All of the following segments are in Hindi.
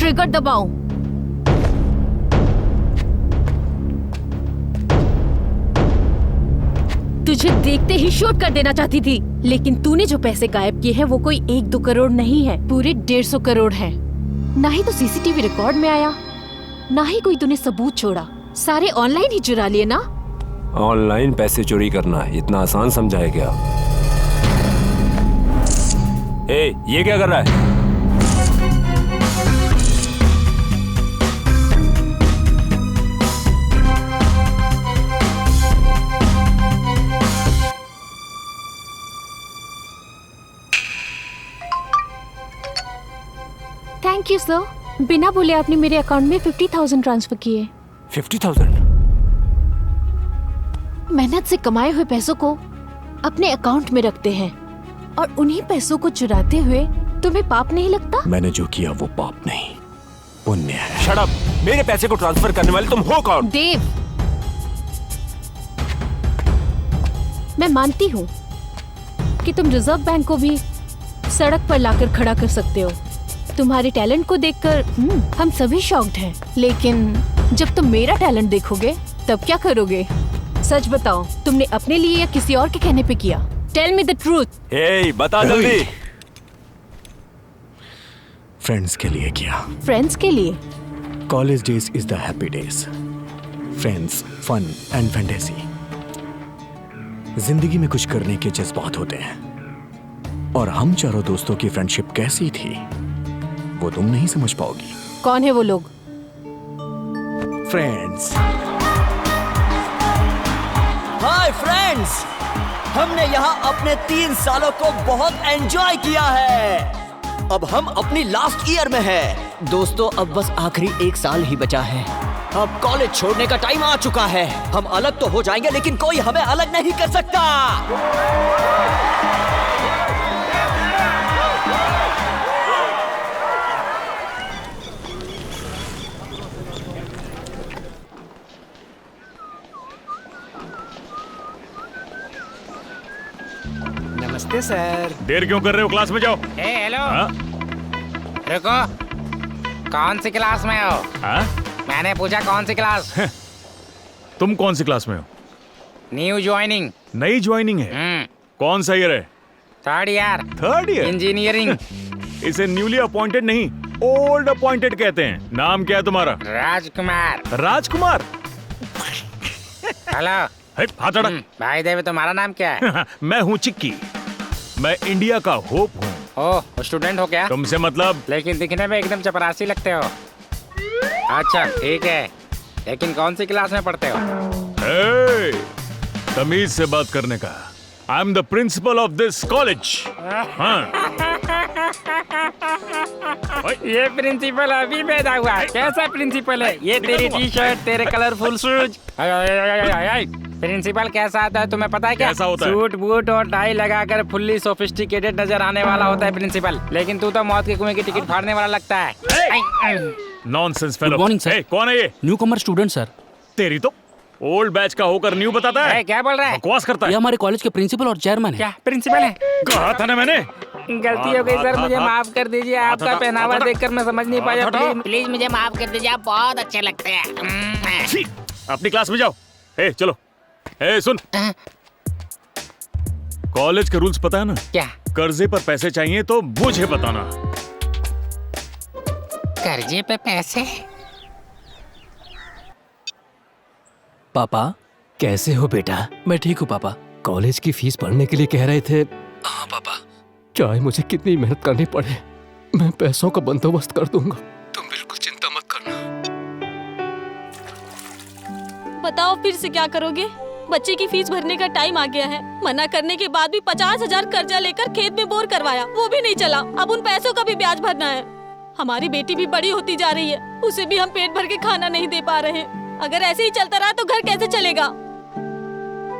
ट्रिगर दबाओ। तुझे देखते ही शूट कर देना चाहती थी, लेकिन तूने जो पैसे गायब किए हैं वो कोई 1-2 करोड़ नहीं है, पूरे 150 करोड़ है। ना ही तो सीसीटीवी रिकॉर्ड में आया, ना ही कोई तूने सबूत छोड़ा, सारे ऑनलाइन ही चुरा लिए ना। ऑनलाइन पैसे चोरी करना इतना आसान समझा है क्या? ये क्या कर रहा है? Thank you sir. बिना बोले आपने मेरे अकाउंट में 50,000 ट्रांसफर किए। 50,000? मेहनत से कमाए हुए पैसों को अपने अकाउंट में रखते हैं और उन्हीं पैसों को चुराते हुए तुम्हें पाप नहीं लगता? मैंने जो किया वो पाप नहीं, पुण्य है। Shut up! मेरे पैसे को ट्रांसफर करने वाले तुम हो कौन? देव, मैं मानती हूँ कि तुम रिजर्व बैंक को भी सड़क पर लाकर खड़ा कर सकते हो। तुम्हारे टैलेंट को देखकर हम सभी शॉक्ड हैं, लेकिन जब तुम मेरा टैलेंट देखोगे तब क्या करोगे? सच बताओ, तुमने अपने लिए या किसी और के कहने पे किया? Tell me the truth. Hey, बता जल्दी। फ्रेंड्स के लिए किया। फ्रेंड्स के लिए? College days is the happy days. Friends, fun and fantasy. जिंदगी में कुछ करने के जज्बात होते हैं, और हम चारों दोस्तों की फ्रेंडशिप कैसी थी वो तुम नहीं समझ पाओगी। कौन है वो लोग? फ्रेंड्स। हाय फ्रेंड्स, हमने यहाँ अपने 3 सालों को बहुत एंजॉय किया है। अब हम अपनी लास्ट ईयर में हैं। दोस्तों, अब बस आखिरी 1 साल ही बचा है। अब कॉलेज छोड़ने का टाइम आ चुका है। हम अलग तो हो जाएंगे, लेकिन कोई हमें अलग नहीं कर सकता। नमस्ते सर। देर क्यों कर रहे हो? क्लास में जाओ। हेलो। हाँ? रुको, कौन सी क्लास में हो? हाँ? मैंने पूछा कौन सी क्लास? तुम कौन सी क्लास में हो? New joining. नई ज्वाइनिंग है? कौन सा ईयर है? 3rd year. 3rd year? Engineering. इसे न्यूली अपॉइंटेड नहीं, ओल्ड अपॉइंटेड कहते हैं। नाम क्या है तुम्हारा? राजकुमार। राजकुमार? हेलो। हाथ हटा। भाई देव, तुम्हारा नाम क्या है? मैं हूँ चिक्की। मैं इंडिया का होप हूँ। ओह, स्टूडेंट हो क्या? तुमसे मतलब? लेकिन दिखने में एकदम चपरासी लगते हो। अच्छा ठीक है, लेकिन कौन सी क्लास में पढ़ते हो? तमीज से बात करने का। I am the principle of this college. ये प्रिंसिपल अभी पैदा हुआ है। कैसा प्रिंसिपल है ये? तेरी टी शर्ट, तेरे कलरफुल शूज। प्रिंसिपल कैसा आता है तुम्हें पता है क्या? कैसा होता है? सूट बूट और टाई लगाकर फुल्ली सोफिस्टिकेटेड नजर आने वाला होता है प्रिंसिपल। लेकिन तू तो मौत के कुएं की टिकट फाड़ने वाला लगता है। Nonsense fellow. Good morning sir. कौन है ये? न्यू कमर स्टूडेंट सर। तेरी तो ओल्ड बैच का होकर न्यू बताता है। क्या बोल रहा है? बकवास करता है। ये हमारे कॉलेज के प्रिंसिपल और चेयरमैन है। क्या प्रिंसिपल है? कहा था ना मैंने। गलती हो गई सर, मुझे माफ कर दीजिए। आपका पहनावा देखकर मैं समझ नहीं पाया। प्लीज मुझे माफ कर दीजिए, आप बहुत अच्छे लगते हैं। अपनी क्लास में जाओ। चलो। सुन, कॉलेज के रूल्स पता है ना? क्या? कर्जे पर पैसे चाहिए तो मुझे बताना। कर्जे पे पैसे? पापा कैसे हो बेटा? मैं ठीक हूँ पापा। कॉलेज की फीस भरने के लिए कह रहे थे। हाँ पापा, चाहे मुझे कितनी मेहनत करनी पड़े, मैं पैसों का बंदोबस्त कर दूंगा। तुम बिल्कुल चिंता मत करना। बताओ फिर से क्या करोगे? बच्चे की फीस भरने का टाइम आ गया है। मना करने के बाद भी 50,000 कर्जा लेकर खेत में बोर करवाया, वो भी नहीं चला। अब उन पैसों का भी ब्याज भरना है। हमारी बेटी भी बड़ी होती जा रही है, उसे भी हम पेट भर के खाना नहीं दे पा रहे। अगर ऐसे ही चलता रहा तो घर कैसे चलेगा?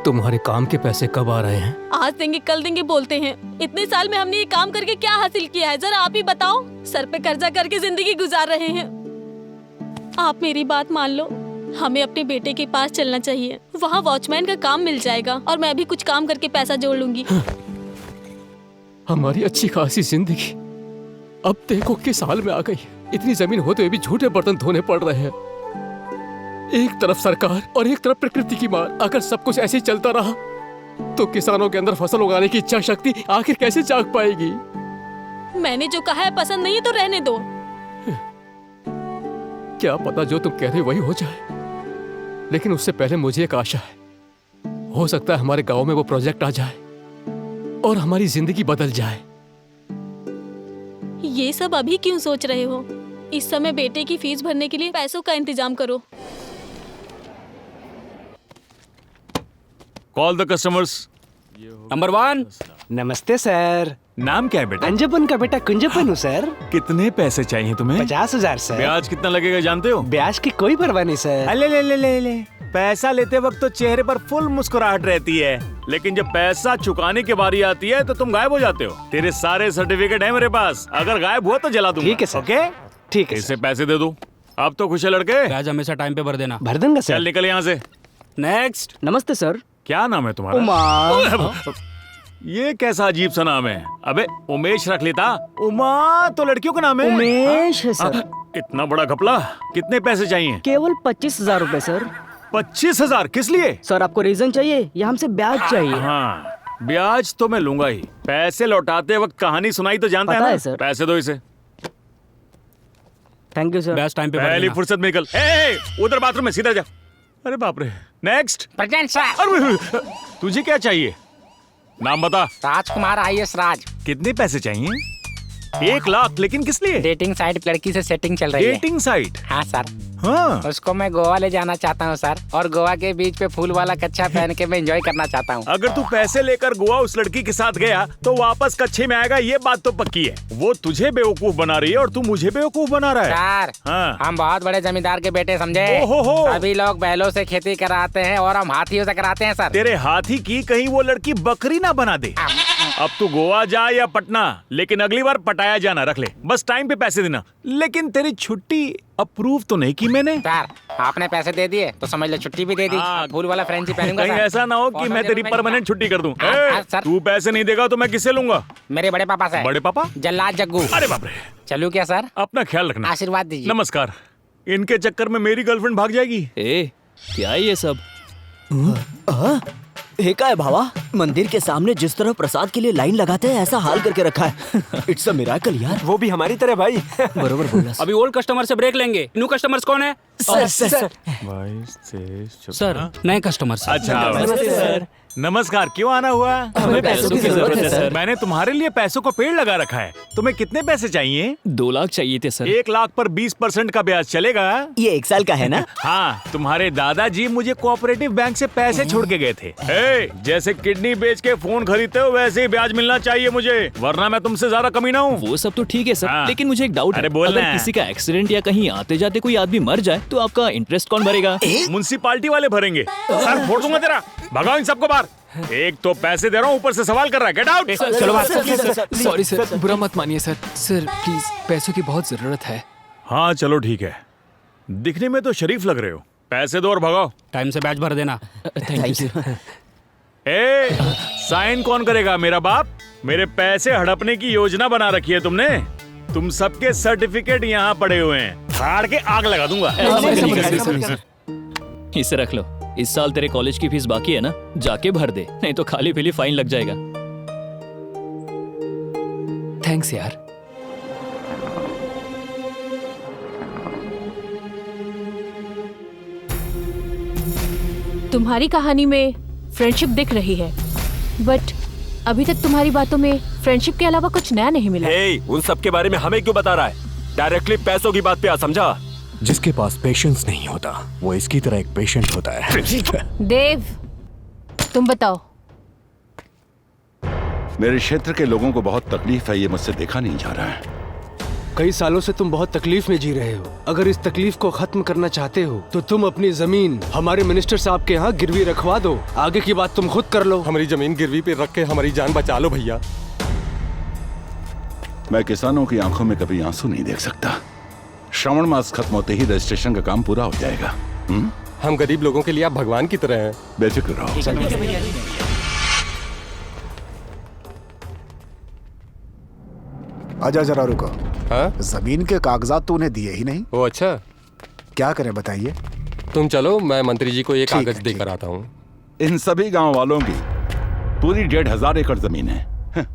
तुम्हारे काम के पैसे कब आ रहे हैं? आज देंगे कल देंगे बोलते हैं। इतने साल में हमने ये काम करके क्या हासिल किया है, जरा आप ही बताओ। सर पे कर्जा करके जिंदगी गुजार रहे हैं। आप मेरी बात मान लो, हमें अपने बेटे के पास चलना चाहिए। वहाँ वॉचमैन का काम मिल जाएगा और मैं भी कुछ काम करके पैसा जोड़ लूंगी। हमारी अच्छी खासी जिंदगी अब देखो किस हाल में आ गई। इतनी जमीन होते हुए भी झूठे बर्तन धोने पड़ रहे हैं। एक तरफ सरकार और एक तरफ प्रकृति की मार। अगर सब कुछ ऐसे ही चलता रहा तो किसानों के अंदर फसल उगाने की इच्छा शक्ति आखिर कैसे जाग पाएगी? मैंने जो कहा है पसंद नहीं है तो रहने दो। क्या पता जो तुम कह रहे हो वही हो जाए, लेकिन उससे पहले मुझे एक आशा है। हो सकता है हमारे गांव में वो प्रोजेक्ट आ जाए और हमारी जिंदगी बदल जाए। ये सब अभी क्यों सोच रहे हो? इस समय बेटे की फीस भरने के लिए पैसों का इंतजाम करो। Call the customers. नंबर 1। नमस्ते सर। नाम क्या है बेटा? अंजपन का बेटा कुंजपन हूँ सर। कितने पैसे चाहिए तुम्हें? 50,000 सर। ब्याज कितना लगेगा जानते हो? ब्याज की कोई परवाह नहीं सर। ले ले ले ले ले। पैसा लेते वक्त तो चेहरे पर फुल मुस्कुराहट रहती है, लेकिन जब पैसा चुकाने की बारी आती है तो तुम गायब हो जाते हो। तेरे सारे सर्टिफिकेट हैं मेरे पास, अगर गायब हुआ तो जला दूंगा। ठीक है सर। ओके ठीक है इसे पैसे दे दो। अब तो खुश है लड़के। ब्याज हमेशा टाइम पे भर देना। भर दूंगा सर। चल निकल यहाँ से। नेक्स्ट। नमस्ते सर। क्या नाम है तुम्हारा? उमा। ये कैसा अजीब सा नाम है? अबे उमेश रख लेता। उमा तो लड़कियों का नाम है। उमेश है सर। इतना बड़ा घपला। कितने पैसे चाहिए? केवल 25,000 रूपए सर। 25,000 किस लिए? सर आपको रीजन चाहिए या हमसे ब्याज चाहिए? हाँ ब्याज तो मैं लूंगा ही। पैसे लौटाते वक्त कहानी सुनाई तो जानता पता है है ना? सर। पैसे दो इसे। Thank you sir. ब्याज टाइम पे भर पहली देना। फुर्सत में निकल। उधर बाथरूम में सीधा जा। अरे बाप रे। नेक्स्ट। Present sir. अरे तुझे क्या चाहिए? नाम बता। राजकुमार IAS राज। कितने पैसे चाहिए? 1 लाख। लेकिन किस लिए? डेटिंग साइट लड़की से सेटिंग चल रही है। Dating site? हाँ सर। हाँ उसको मैं गोवा ले जाना चाहता हूँ सर, और गोवा के बीच पे फूल वाला कच्छा पहन के मैं एंजॉय करना चाहता हूँ। अगर तू पैसे लेकर गोवा उस लड़की के साथ गया तो वापस कच्छे में आएगा, ये बात तो पक्की है। वो तुझे बेवकूफ बना रही है और तू मुझे बेवकूफ बना रहा है। सर हाँ। हम बहुत बड़े जमींदार के बेटे समझे। ओहो। सभी लोग बैलों से खेती कराते हैं और हम हाथियों से कराते हैं सर। तेरे हाथी की कहीं वो लड़की बकरी ना बना दे। अब तू गोवा जा या पटना, लेकिन अगली बार पटाया जाना रख ले। बस टाइम पे पैसे देना। लेकिन तेरी छुट्टी अप्रूव तो नहीं की मैंने। सर आपने पैसे दे दिए तो समझ लो छुट्टी भी दे दी। हाँ। फूल वाला फ्रेंच ही पहनूंगा कहीं सर। ऐसा ना हो कि मैं तेरी परमानेंट छुट्टी कर दूं। हाँ, सर। तू पैसे नहीं देगा तो मैं किससे लूंगा? मेरे बड़े पापा से। बड़े पापा? जल्लाद जग्गू। अरे बाप रे। चलूं क्या सर? अपना ख्याल रखना। आशीर्वाद दीजिए। नमस्कार। इनके चक्कर में मेरी गर्लफ्रेंड भाग जाएगी। ए, क्या ये सब? का है भावा? मंदिर के सामने जिस तरह प्रसाद के लिए लाइन लगाते हैं ऐसा हाल करके रखा है। इट्स अ मिरेकल यार। वो भी हमारी तरह भाई। बरोबर बोला अभी ओल्ड कस्टमर से ब्रेक लेंगे। न्यू कस्टमर्स कौन है? सर। सर नए कस्टमर से। अच्छा नमस्ते सर। नमस्कार। क्यों आना हुआ? हमें पैसों की जरूरत है सर। मैंने तुम्हारे लिए पैसों का पेड़ लगा रखा है। तुम्हें कितने पैसे चाहिए? 2 लाख चाहिए थे सर। 1 लाख पर 20% का ब्याज चलेगा? ये 1 साल का है ना? हाँ तुम्हारे दादाजी मुझे कोऑपरेटिव बैंक से पैसे छोड़ के गए थे। जैसे किडनी बेच के फोन खरीदते हो वैसे ही ब्याज मिलना चाहिए मुझे, वरना मैं तुमसे ज्यादा कमी ना हूँ। वो सब तो ठीक है सर, हाँ। लेकिन मुझे एक डाउट है। अरे बोल अगर ना। किसी का एक्सीडेंट या कहीं आते जाते कोई आदमी मर जाए तो आपका इंटरेस्ट कौन भरेगा? म्युनिसिपालिटी वाले भरेंगे। सर फोड़ दूंगा तेरा। भगाओ इन सबको बाहर। एक तो पैसे दे रहा हूँ, ऊपर से सवाल कर रहा है। Get out. चलो बात। सॉरी सर, बुरा मत मानिए सर। सर प्लीज, पैसों की बहुत जरूरत है। हाँ चलो ठीक है। दिखने में तो शरीफ लग रहे हो। पैसे दो और भगाओ। टाइम से बैच भर देना। Thank you sir. साइन कौन करेगा? मेरा बाप। मेरे पैसे हड़पने की योजना बना रखी है तुमने। तुम सबके सर्टिफिकेट यहाँ पड़े हुए हैं, फाड़ के आग लगा दूंगा। इसे रख लो। इस साल तेरे कॉलेज की फीस बाकी है ना, जाके भर दे, नहीं तो खाली पीली फाइन लग जाएगा। थैंक्स यार। तुम्हारी कहानी में फ्रेंडशिप दिख रही है, बट अभी तक तुम्हारी बातों में फ्रेंडशिप के अलावा कुछ नया नहीं मिला। उन सब के बारे में हमें क्यों बता रहा है? डायरेक्टली पैसों की बात पे आ, समझा? जिसके पास पेशेंस नहीं होता वो इसकी तरह एक पेशेंट होता है। देव, तुम बताओ। मेरे क्षेत्र के लोगों को बहुत तकलीफ है, ये मुझसे देखा नहीं जा रहा है। कई सालों से तुम बहुत तकलीफ में जी रहे हो। अगर इस तकलीफ को खत्म करना चाहते हो तो तुम अपनी जमीन हमारे मिनिस्टर साहब के यहाँ गिरवी रखवा दो। आगे की बात तुम खुद कर लो। हमारी जमीन गिरवी पे रख के हमारी जान बचा लो भैया। मैं किसानों की आंखों में कभी आंसू नहीं देख सकता। श्रावण मास खत्म होते ही रजिस्ट्रेशन का काम पूरा हो जाएगा। हम गरीब लोगों के लिए आप भगवान की तरह हैं। बेफिक्र रहो। आजा जरा रुको। हाँ? जमीन के कागजात तो उन्हें दिए ही नहीं। ओ अच्छा, क्या करें बताइए? तुम चलो, मैं मंत्री जी को ये कागज देकर आता हूँ। इन सभी गांव वालों की पूरी 1,500 एकड़ जमीन है।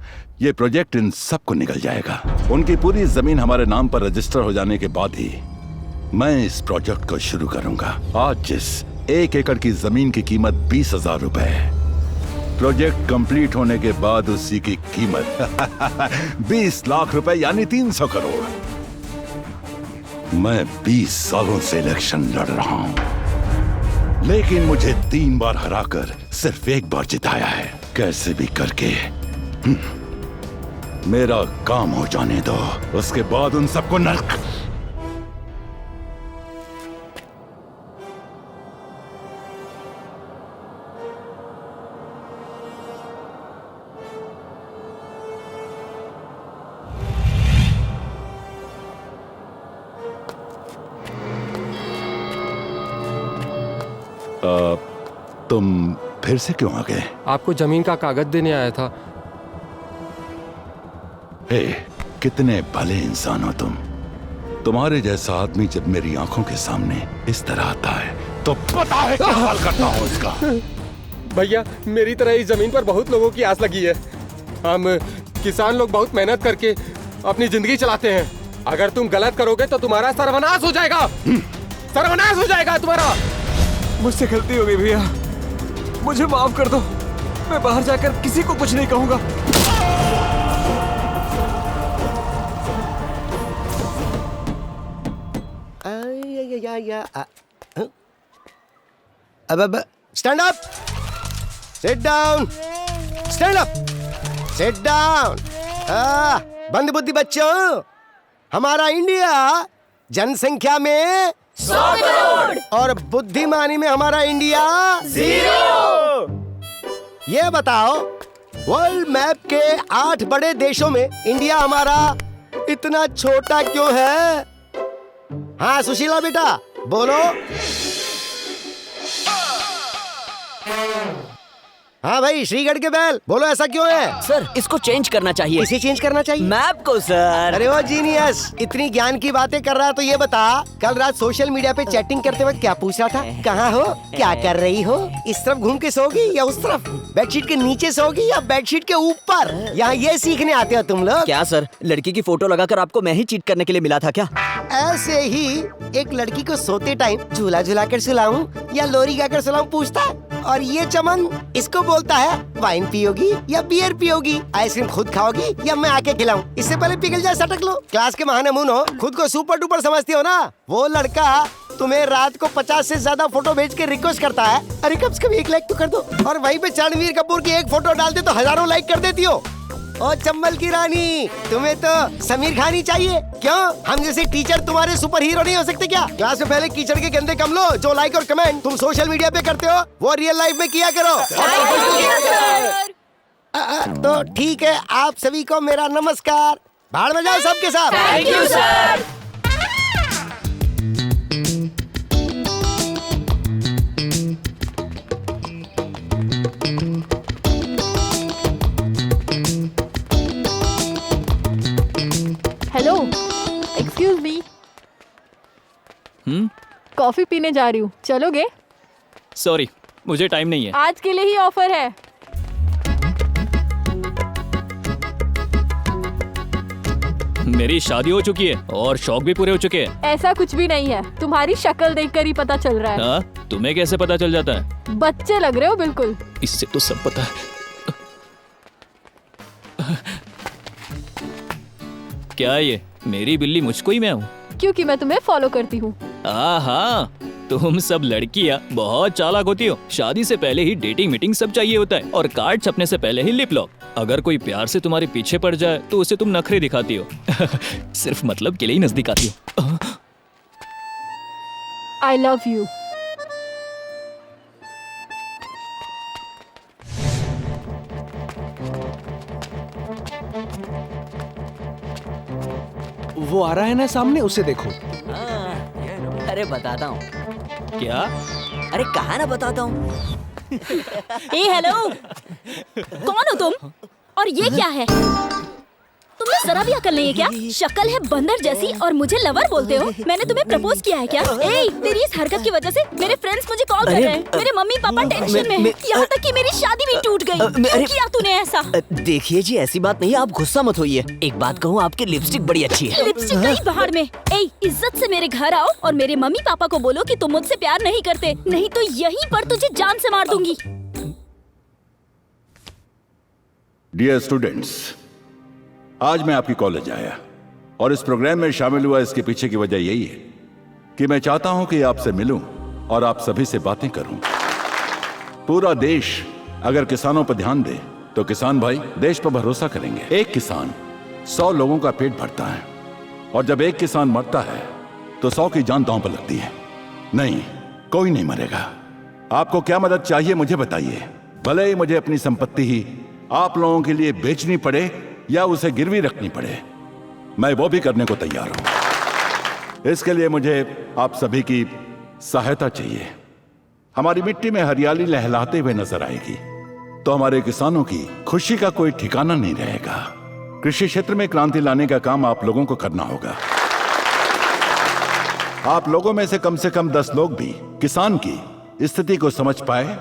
ये प्रोजेक्ट इन सबको निकल जाएगा। उनकी पूरी जमीन हमारे नाम पर रजिस्टर हो जाने के बाद ही मैं इस प्रोजेक्ट को शुरू करूंगा। आज जिस 1 एकड़ की जमीन की कीमत 20,000 रुपए है, प्रोजेक्ट कंप्लीट होने के बाद उसी की कीमत 20 लाख रुपए यानी 300 करोड़। मैं 20 सालों से इलेक्शन लड़ रहा हूं, लेकिन मुझे 3 बार हराकर सिर्फ 1 बार जिताया है। कैसे भी करके मेरा काम हो जाने दो, उसके बाद उन सबको नर्क। तुम फिर से क्यों आ गए? आपको जमीन का कागज देने आया था। हे, कितने भले इंसान हो तुम। तुम्हारे जैसा आदमी जब मेरी आंखों के सामने इस तरह आता है तो पता है क्या हाल करता हूं इसका। भैया, मेरी तरह इस जमीन पर बहुत लोगों की आस लगी है। हम किसान लोग बहुत मेहनत करके अपनी जिंदगी चलाते हैं। अगर तुम गलत करोगे तो तुम्हारा सर्वनाश हो जाएगा। सर्वनाश हो जाएगा तुम्हारा। मुझसे गलती हो गई भैया, मुझे माफ कर दो। मैं बाहर जाकर किसी को कुछ नहीं कहूंगा। अब stand up, sit down, stand up, sit down. बंद बुद्धि बच्चों, हमारा इंडिया जनसंख्या में 100 करोड़ और बुद्धिमानी में हमारा इंडिया 0। ये बताओ, वर्ल्ड मैप के 8 बड़े देशों में इंडिया हमारा इतना छोटा क्यों है? हाँ सुशीला बेटा बोलो। हाँ भाई श्रीगढ़ के बैल बोलो, ऐसा क्यों है? सर इसको चेंज करना चाहिए। इसे चेंज करना चाहिए? मैप को सर। अरे वो जीनियस, इतनी ज्ञान की बातें कर रहा है तो ये बता, कल रात सोशल मीडिया पे चैटिंग करते वक्त क्या पूछ रहा था? कहाँ हो, क्या कर रही हो, इस तरफ घूम के सोगी या उस तरफ, बेडशीट के नीचे सोगी या बेडशीट के ऊपर? यहाँ ये सीखने आते हो तुम लोग? क्या सर, लड़की की फोटो लगाकर आपको मैं ही चीट करने के लिए मिला था क्या? ऐसे ही एक लड़की को सोते टाइम झूला झूला कर सुलाऊं या लोरी गाकर सुलाऊं पूछता है, और ये चमन इसको बोलता है वाइन पियोगी या बियर पियोगी, आइसक्रीम खुद खाओगी या मैं आके खिलाऊं? इससे पहले पिघल जाए सटक लो। क्लास के महानमून हो, खुद को सुपर डुपर समझती हो ना। वो लड़का तुम्हें रात को 50 से ज्यादा फोटो भेज के रिक्वेस्ट करता है, अरे कम से कम 1 लाइक तो कर दो, और वहीं पे रणवीर कपूर की एक फोटो डाल दे तो हजारों लाइक कर देती हो। ओ चंबल की रानी, तुम्हें तो समीर खान ही चाहिए। क्यों, हम जैसे टीचर तुम्हारे सुपर हीरो नहीं हो सकते क्या? क्लास में पहले कीचड़ के गंदे कम लो, जो लाइक और कमेंट तुम सोशल मीडिया पे करते हो वो रियल लाइफ में किया करो। तो ठीक है, आप सभी को मेरा नमस्कार। भाड़ में जाओ सबके साथ। Thank you sir. Hello, excuse me. Coffee पीने जा रही हूँ, चलोगे? सॉरी, मुझे टाइम नहीं है। आज के लिए ही ऑफर है। मेरी शादी हो चुकी है और शौक भी पूरे हो चुके हैं। ऐसा कुछ भी नहीं है, तुम्हारी शक्ल देखकर ही पता चल रहा है। हाँ, तुम्हें कैसे पता चल जाता है? बच्चे लग रहे हो बिल्कुल। इससे तो सब पता है। क्या ये मेरी बिल्ली मुझको ही मैं हूँ? क्योंकि मैं तुम्हें फॉलो करती हूँ। हाँ, तुम सब लड़कियाँ बहुत चालाक होती हो। शादी से पहले ही डेटिंग मीटिंग सब चाहिए होता है, और कार्ड छपने से पहले ही लिप लॉक। अगर कोई प्यार से तुम्हारे पीछे पड़ जाए तो उसे तुम नखरे दिखाती हो। सिर्फ मतलब के लिए ही नजदीक आती हो। I love you. वो आ रहा है ना सामने, उसे देखो। अरे बताता हूँ। क्या? अरे कहा ना बताता हूँ। ए हेलो, कौन हो तुम? और ये क्या है? तुम में जरा भी अकल नहीं है क्या? शक्ल है बंदर जैसी और मुझे लवर बोलते हो? मैंने तुम्हें प्रपोज किया है क्या? ए, तेरी इस हरकत की वजह से मेरे फ्रेंड्स मुझे कॉल कर रहे हैं। मेरे मम्मी पापा टेंशन में हैं। यहाँ तक कि मेरी शादी भी टूट गई। क्यों किया तूने ऐसा? देखिए जी, ऐसी बात नहीं, आप गुस्सा मत होइए। एक बात कहूँ, आपकी लिपस्टिक बड़ी अच्छी है। लिपस्टिक गई बाहर में। ए, इज्जत से मेरे घर आओ और मेरे मम्मी पापा को बोलो कि तुम मुझसे प्यार नहीं करते, नहीं तो यहीं पर तुझे जान से मार दूंगी। डियर स्टूडेंट्स, आज मैं आपकी कॉलेज आया और इस प्रोग्राम में शामिल हुआ। इसके पीछे की वजह यही है कि मैं चाहता हूं कि आपसे मिलूं और आप सभी से बातें करूं। पूरा देश अगर किसानों पर ध्यान दे तो किसान भाई देश पर भरोसा करेंगे। एक किसान 100 लोगों का पेट भरता है और जब एक किसान मरता है तो 100 की जान दांव पर लगती है। नहीं, कोई नहीं मरेगा। आपको क्या मदद चाहिए मुझे बताइए। भले ही मुझे अपनी संपत्ति ही आप लोगों के लिए बेचनी पड़े या उसे गिरवी रखनी पड़े, मैं वो भी करने को तैयार हूं। इसके लिए मुझे आप सभी की सहायता चाहिए। हमारी मिट्टी में हरियाली लहलाते हुए नजर आएगी तो हमारे किसानों की खुशी का कोई ठिकाना नहीं रहेगा। कृषि क्षेत्र में क्रांति लाने का काम आप लोगों को करना होगा। आप लोगों में से कम 10 लोग भी किसान की स्थिति को समझ पाए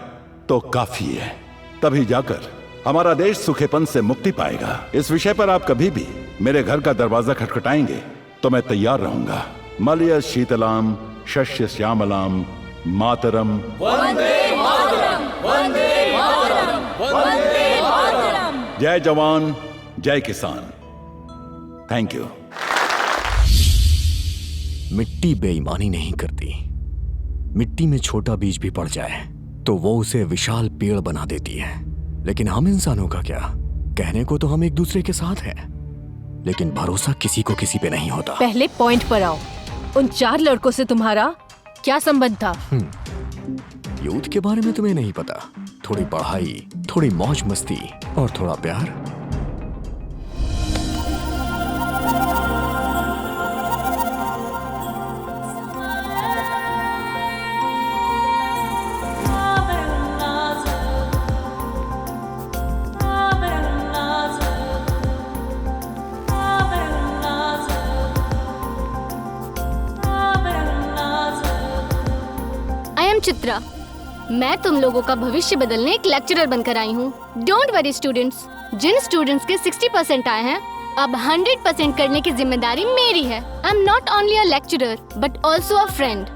तो काफी है। तभी जाकर हमारा देश सूखेपन से मुक्ति पाएगा। इस विषय पर आप कभी भी मेरे घर का दरवाजा खटखटाएंगे तो मैं तैयार रहूंगा। मलय शीतलाम शस्य श्यामलाम मातरम वंदे मातरम, वंदे मातरम, वंदे मातरम। जय जवान जय किसान। Thank you. मिट्टी बेईमानी नहीं करती। मिट्टी में छोटा बीज भी पड़ जाए तो वो उसे विशाल पेड़ बना देती है। लेकिन हम इंसानों का क्या? कहने को तो हम एक दूसरे के साथ हैं, लेकिन भरोसा किसी को किसी पे नहीं होता। पहले पॉइंट पर आओ। उन 4 लड़कों से तुम्हारा क्या संबंध था? यूथ के बारे में तुम्हें नहीं पता। थोड़ी पढ़ाई, थोड़ी मौज मस्ती और थोड़ा प्यार। चित्रा, मैं तुम लोगों का भविष्य बदलने एक लेक्चरर बनकर आई हूँ। डोंट वरी स्टूडेंट्स, जिन स्टूडेंट्स के 60% आए हैं अब 100% करने की जिम्मेदारी मेरी है। I am not only a lecturer but also a friend.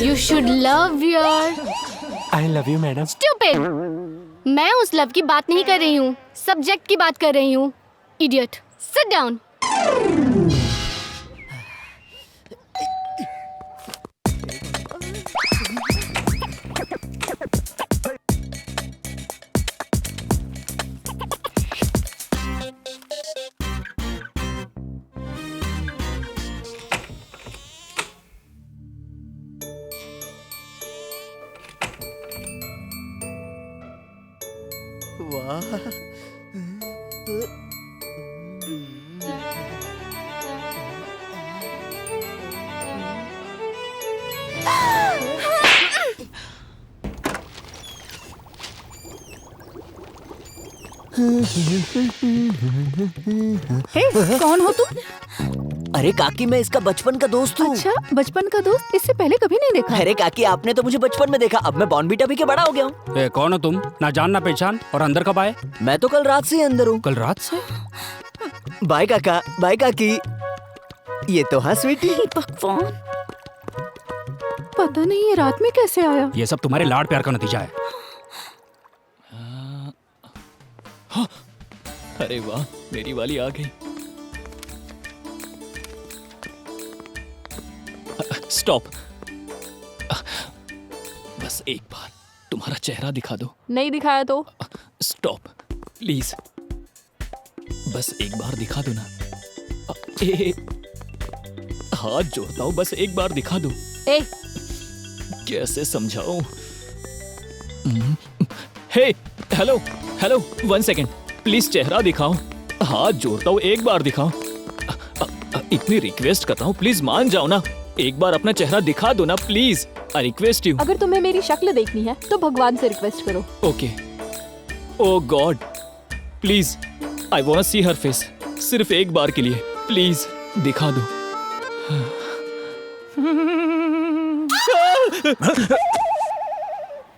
You should love your... I love you, madam. Stupid! मैं उस लव की बात नहीं कर रही हूँ, सब्जेक्ट की बात कर रही हूँ। Idiot! Sit down! कौन हो तुम? अरे काकी, मैं इसका बचपन का दोस्त हूँ। अच्छा, बचपन का दोस्त? इससे पहले कभी नहीं देखा। अरे काकी, आपने तो मुझे बचपन में देखा, अब मैं बॉर्नवीटा पी के बड़ा हो गया हूँ। कौन हो तुम? ना जान ना पहचान, और अंदर कब आए? मैं तो कल रात से ही अंदर हूँ। कल रात से? बाय काका, बाय काकी। ये तो हाँ स्वीटी। भगवान, पता नहीं ये रात में कैसे आया। ये सब तुम्हारे लाड प्यार का नतीजा है। अरे वाह, मेरी वाली आ गई। स्टॉप। बस एक बार तुम्हारा चेहरा दिखा दो। नहीं दिखाया तो? स्टॉप प्लीज, बस एक बार दिखा दो ना। हाथ जोड़ता हूँ, बस एक बार दिखा दो। कैसे समझाऊं? हे, हेलो हेलो, 1 सेकेंड प्लीज, चेहरा दिखाओ। हाथ जोड़ता हूँ, एक बार दिखाओ। इतनी रिक्वेस्ट कर रहा हूँ, प्लीज मान जाओ ना। एक बार अपना चेहरा दिखा दो ना प्लीज। I request you. अगर तुम्हें मेरी शक्ल देखनी है तो भगवान से रिक्वेस्ट करो। Okay. Oh God, please I want see her face. सिर्फ एक बार के लिए प्लीज दिखा दो।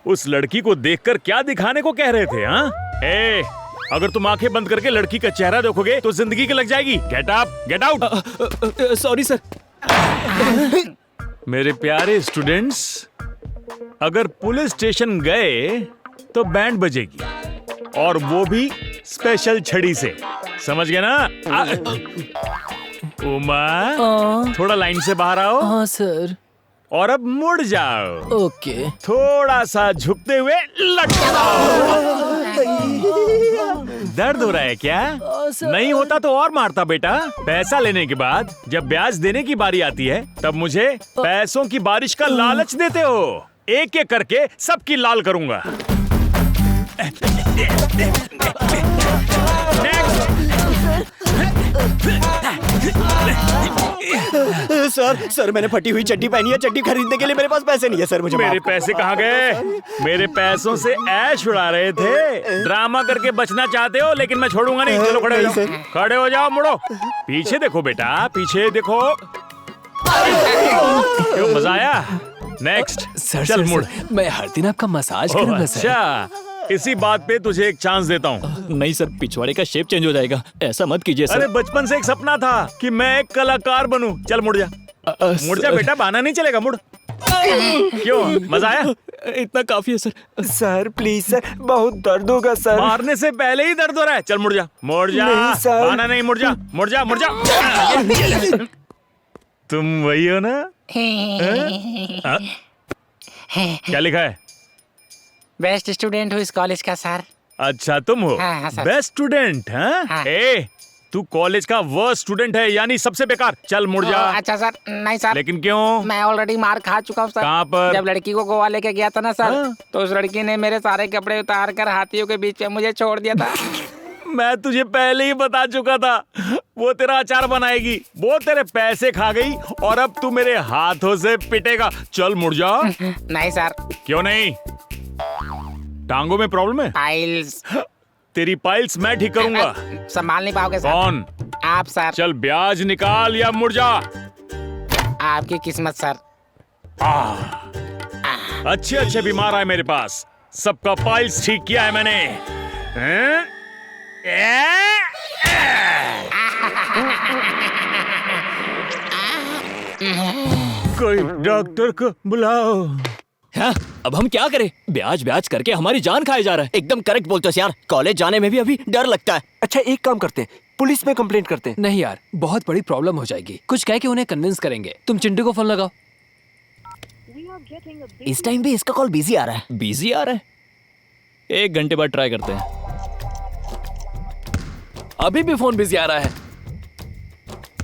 उस लड़की को देखकर क्या दिखाने को कह रहे थे? हाँ, ए, अगर तुम आंखें बंद करके लड़की का चेहरा देखोगे तो जिंदगी की लग जाएगी। Get up, get out. Sorry sir. मेरे प्यारे स्टूडेंट्स, अगर पुलिस स्टेशन गए तो बैंड बजेगी, और वो भी स्पेशल छड़ी से। समझ गए ना? उमा, थोड़ा लाइन से बाहर आओ। हाँ सर। और अब मुड़ जाओ। ओके। थोड़ा सा झुकते हुए लटकाओ। दर्द हो रहा है क्या? नहीं होता तो और मारता बेटा। पैसा लेने के बाद जब ब्याज देने की बारी आती है तब मुझे पैसों की बारिश का लालच देते हो। एक एक करके सबकी लाल करूंगा। सर मैंने फटी हुई चड्डी पहनी है। चड्डी खरीदने के लिए मेरे पास पैसे नहीं है सर। मुझे मेरे पैसे कहाँ गए? मेरे पैसों से ऐश उड़ा रहे थे। ड्रामा करके बचना चाहते हो, लेकिन मैं छोड़ूंगा नहीं। चलो खड़े हो जाओ, खड़े हो जाओ, मुड़ो। पीछे देखो बेटा, पीछे देखो। क्यों, मजा आया? नेक्स्ट। चल मुड़। मैं हर दिन आपका मसाज करूंगा सर। अच्छा, इसी बात पे तुझे एक चांस देता हूँ। नहीं सर, पिछवाड़े का शेप चेंज हो जाएगा। ऐसा मत कीजिए सर। अरे बचपन से एक सपना था कि मैं एक कलाकार बनूं। चल मुड़ जा, मुड़ जा बेटा, बहाना नहीं चलेगा, मुड़। क्यों, मजा आया? इतना काफी है सर। सर प्लीज सर, बहुत दर्द होगा सर। मारने से पहले ही दर्द हो रहा है। चल मुड़ जा, मुड़ जा। बहाना नहीं, मुड़ जा, मुड़ जा, मुड़ जा। तुम वही हो ना? क्या लिखा है? बेस्ट स्टूडेंट हूँ इस कॉलेज का सर। अच्छा, तुम हो हाँ, सर। Best student? हाँ? ए, तू कॉलेज का वर्स्ट स्टूडेंट है, यानी सबसे बेकार। चल मुड़ जा। अच्छा सर। नहीं सर। लेकिन क्यों? मैं ऑलरेडी मार खा चुका हूँ सर। कहाँ पर? जब लड़की को गोवा लेके गया था ना सर, तो उस लड़की ने मेरे सारे कपड़े उतार कर हाथियों के बीच में मुझे छोड़ दिया था। मैं तुझे पहले ही बता चुका था, वो तेरा अचार बनाएगी। वो तेरे पैसे खा गई और अब तू मेरे हाथों से पिटेगा। चल मुड़ जा। नहीं सर। क्यों नहीं? टांगों में प्रॉब्लम है? पाइल्स। तेरी पाइल्स मैं ठीक करूंगा। संभाल नहीं पाओगे सर। कौन? आप सर। चल ब्याज निकाल या मुड़ जा। आपकी किस्मत सर। अच्छे अच्छे बीमार आए मेरे पास, सबका पाइल्स ठीक किया है मैंने। कोई डॉक्टर को बुलाओ। हाँ, अब हम क्या करें? ब्याज ब्याज करके हमारी जान खाया जा रहा है। एकदम करेक्ट बोलते हो यार। कॉलेज जाने में भी अभी डर लगता है। अच्छा, एक काम करते हैं, पुलिस में कंप्लेंट करते हैं। नहीं यार, बहुत बड़ी प्रॉब्लम हो जाएगी। कुछ कह के उन्हें कन्विंस करेंगे। तुम चिंटू को फोन लगाओ। इस टाइम भी इसका कॉल बिजी आ रहा है। बिजी आ रहा है? 1 घंटे बाद ट्राई करते हैं। अभी भी फोन बिजी आ रहा है।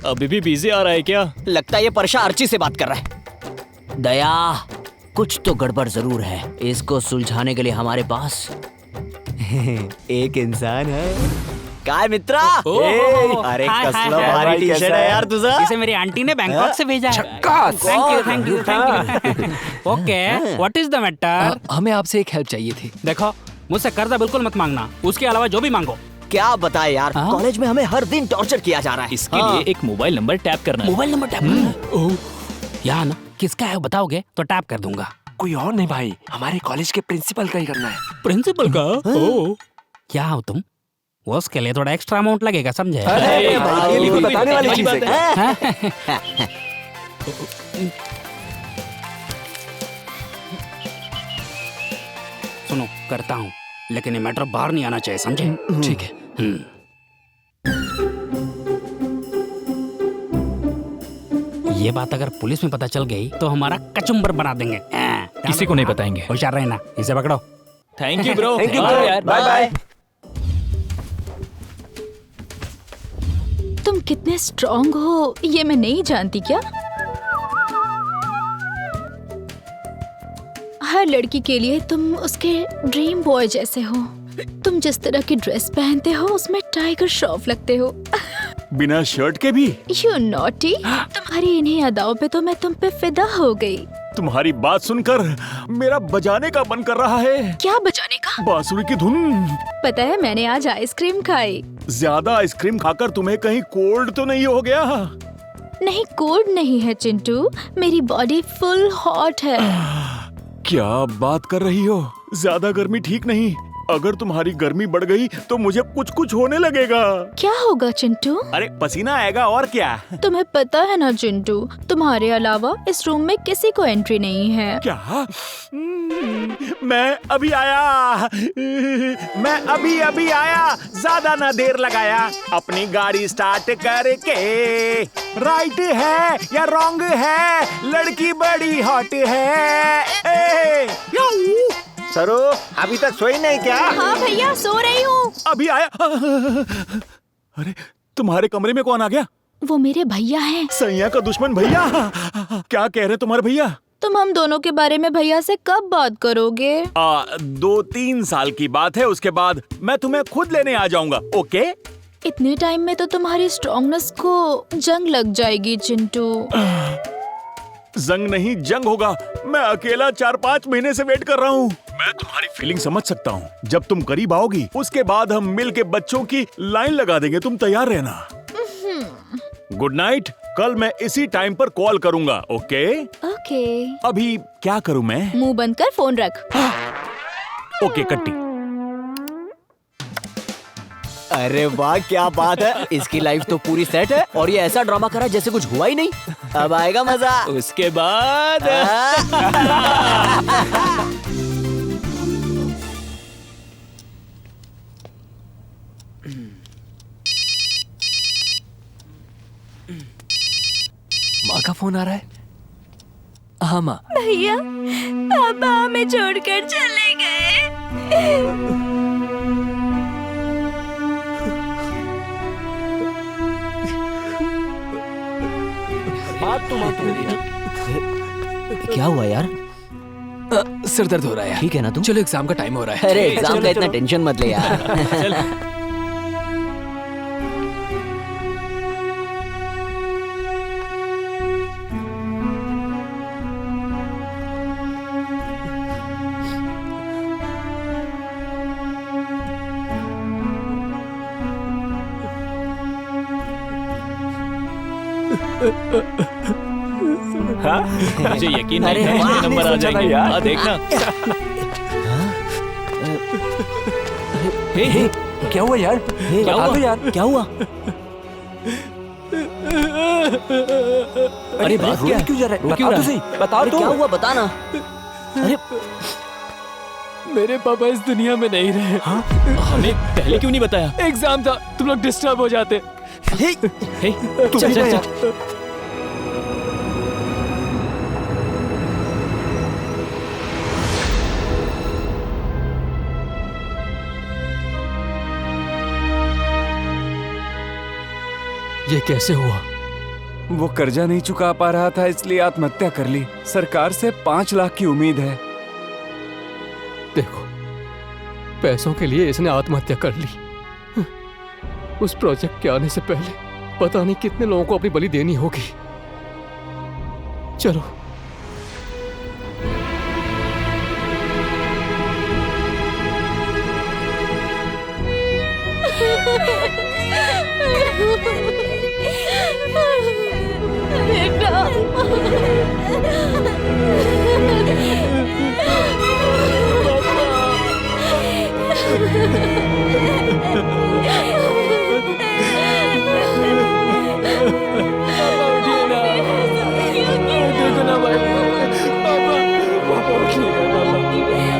अभी भी बिजी आ रहा है क्या? लगता है ये परशा अर्ची से बात कर रहा है। दया, कुछ तो गड़बड़ जरूर है। इसको सुलझाने के लिए हमारे पास एक इंसान है। काय मित्रा? अरे कसला भारी टी शर्ट है यार तुझा। इसे मेरी आंटी ने बैंकॉक से भेजा है। Thank you thank you thank you. Okay, what is the matter? हमें आपसे एक हेल्प चाहिए थी। देखो, मुझसे कर्जा बिल्कुल मत मांगना, उसके अलावा जो भी मांगो। क्या बताए यार, कॉलेज में हमें हर दिन टॉर्चर किया जा रहा है। इसके लिए एक मोबाइल नंबर टैप करना है। मोबाइल नंबर टैप करना है? यहाँ ना, किसका है बताओगे तो टैप कर दूंगा। कोई और नहीं भाई, हमारे कॉलेज के प्रिंसिपल का ही करना है। प्रिंसिपल का? ओह, क्या हो तुम? वो उसके लिए थोड़ा एक्स्ट्रा अमाउंट लगेगा, समझे? ये बताने वाली चीज है। सुनो, करता हूँ, लेकिन ये मैटर बाहर नहीं आना चाहिए, समझे? ठीक है। ये बात अगर पुलिस में पता चल गई तो हमारा कचुम्बर बना देंगे। किसी को नहीं बताएंगे। होशियार रहना, इसे पकड़ो। Thank you bro. Thank you यार, बाय बाय। तुम कितने स्ट्रॉन्ग हो ये मैं नहीं जानती क्या? हर लड़की के लिए तुम उसके ड्रीम बॉय जैसे हो। तुम जिस तरह की ड्रेस पहनते हो उसमें टाइगर श्रॉफ लगते हो। बिना शर्ट के भी? यू नॉटी, तुम्हारी इन्हीं अदाओं पे तो मैं तुम पे फिदा हो गई। तुम्हारी बात सुनकर मेरा बजाने का मन कर रहा है। क्या बजाने का? बांसुरी की धुन। पता है मैंने आज आइसक्रीम खाई। ज्यादा आइसक्रीम खाकर तुम्हें कहीं कोल्ड तो नहीं हो गया? नहीं, कोल्ड नहीं है चिंटू, मेरी बॉडी फुल हॉट है। क्या बात कर रही हो? ज्यादा गर्मी ठीक नहीं। अगर तुम्हारी गर्मी बढ़ गई तो मुझे कुछ कुछ होने लगेगा। क्या होगा चिंटू? अरे पसीना आएगा और क्या। तुम्हें पता है ना चिंटू, तुम्हारे अलावा इस रूम में किसी को एंट्री नहीं है। क्या? मैं अभी आया, मैं अभी आया, ज्यादा ना देर लगाया। अपनी गाड़ी स्टार्ट करके, राइट है या रॉन्ग है, लड़की बड़ी हॉट है। सरो, अभी तक सोई नहीं क्या? हाँ भैया, सो रही हूँ। अभी आया। अरे तुम्हारे कमरे में कौन आ गया? वो मेरे भैया हैं। सैया का दुश्मन भैया? क्या कह रहे तुम्हारे भैया? तुम हम दोनों के बारे में भैया से कब बात करोगे? 2-3 साल की बात है, उसके बाद मैं तुम्हें खुद लेने आ जाऊंगा। ओके? इतने टाइम में तो तुम्हारी स्ट्रॉन्गनेस को जंग लग जाएगी चिंटू। जंग नहीं, जंग होगा। मैं अकेला 4-5 महीने से वेट कर रहा हूँ। मैं तुम्हारी फीलिंग समझ सकता हूँ। जब तुम करीब आओगी उसके बाद हम मिल के बच्चों की लाइन लगा देंगे। तुम तैयार रहना। Good night. कल मैं इसी टाइम पर कॉल करूँगा। ओके? ओके। अभी क्या करूँ मैं? मुंह बंद कर फोन रख। ओके कट्टी। अरे वाह, क्या बात है। इसकी लाइफ तो पूरी सेट है और ये ऐसा ड्रामा करा जैसे कुछ हुआ ही नहीं। अब आएगा मजा। उसके बाद माँ का फोन आ रहा है। हाँ माँ। भैया, पापा हमें छोड़कर चले गए। क्या हुआ यार? सिर दर्द हो रहा है यार। ठीक है ना तुम? चलो एग्जाम का टाइम हो रहा है। अरे एग्जाम का इतना टेंशन मत ले यार। मुझे यकीन नहीं है इतने नंबर आ जाएंगे। हाँ देखना। हे, क्या हुआ यार? क्या हुआ यार? क्या हुआ? अरे बात क्या है? क्यों जा रहा है? बताओ तो सही, बताओ तो। क्या हुआ बता ना। अरे मेरे पापा इस दुनिया में नहीं रहे। हाँ? हमें पहले क्यों नहीं बताया? एग्जाम था, तुम लोग डिस्टर्ब हो जाते। चल चल चल। ये कैसे हुआ? वो कर्जा नहीं चुका पा रहा था इसलिए आत्महत्या कर ली। सरकार से 5 लाख की उम्मीद है। देखो, पैसों के लिए इसने आत्महत्या कर ली। उस प्रोजेक्ट के आने से पहले पता नहीं कितने लोगों को अपनी बलि देनी होगी। चलो।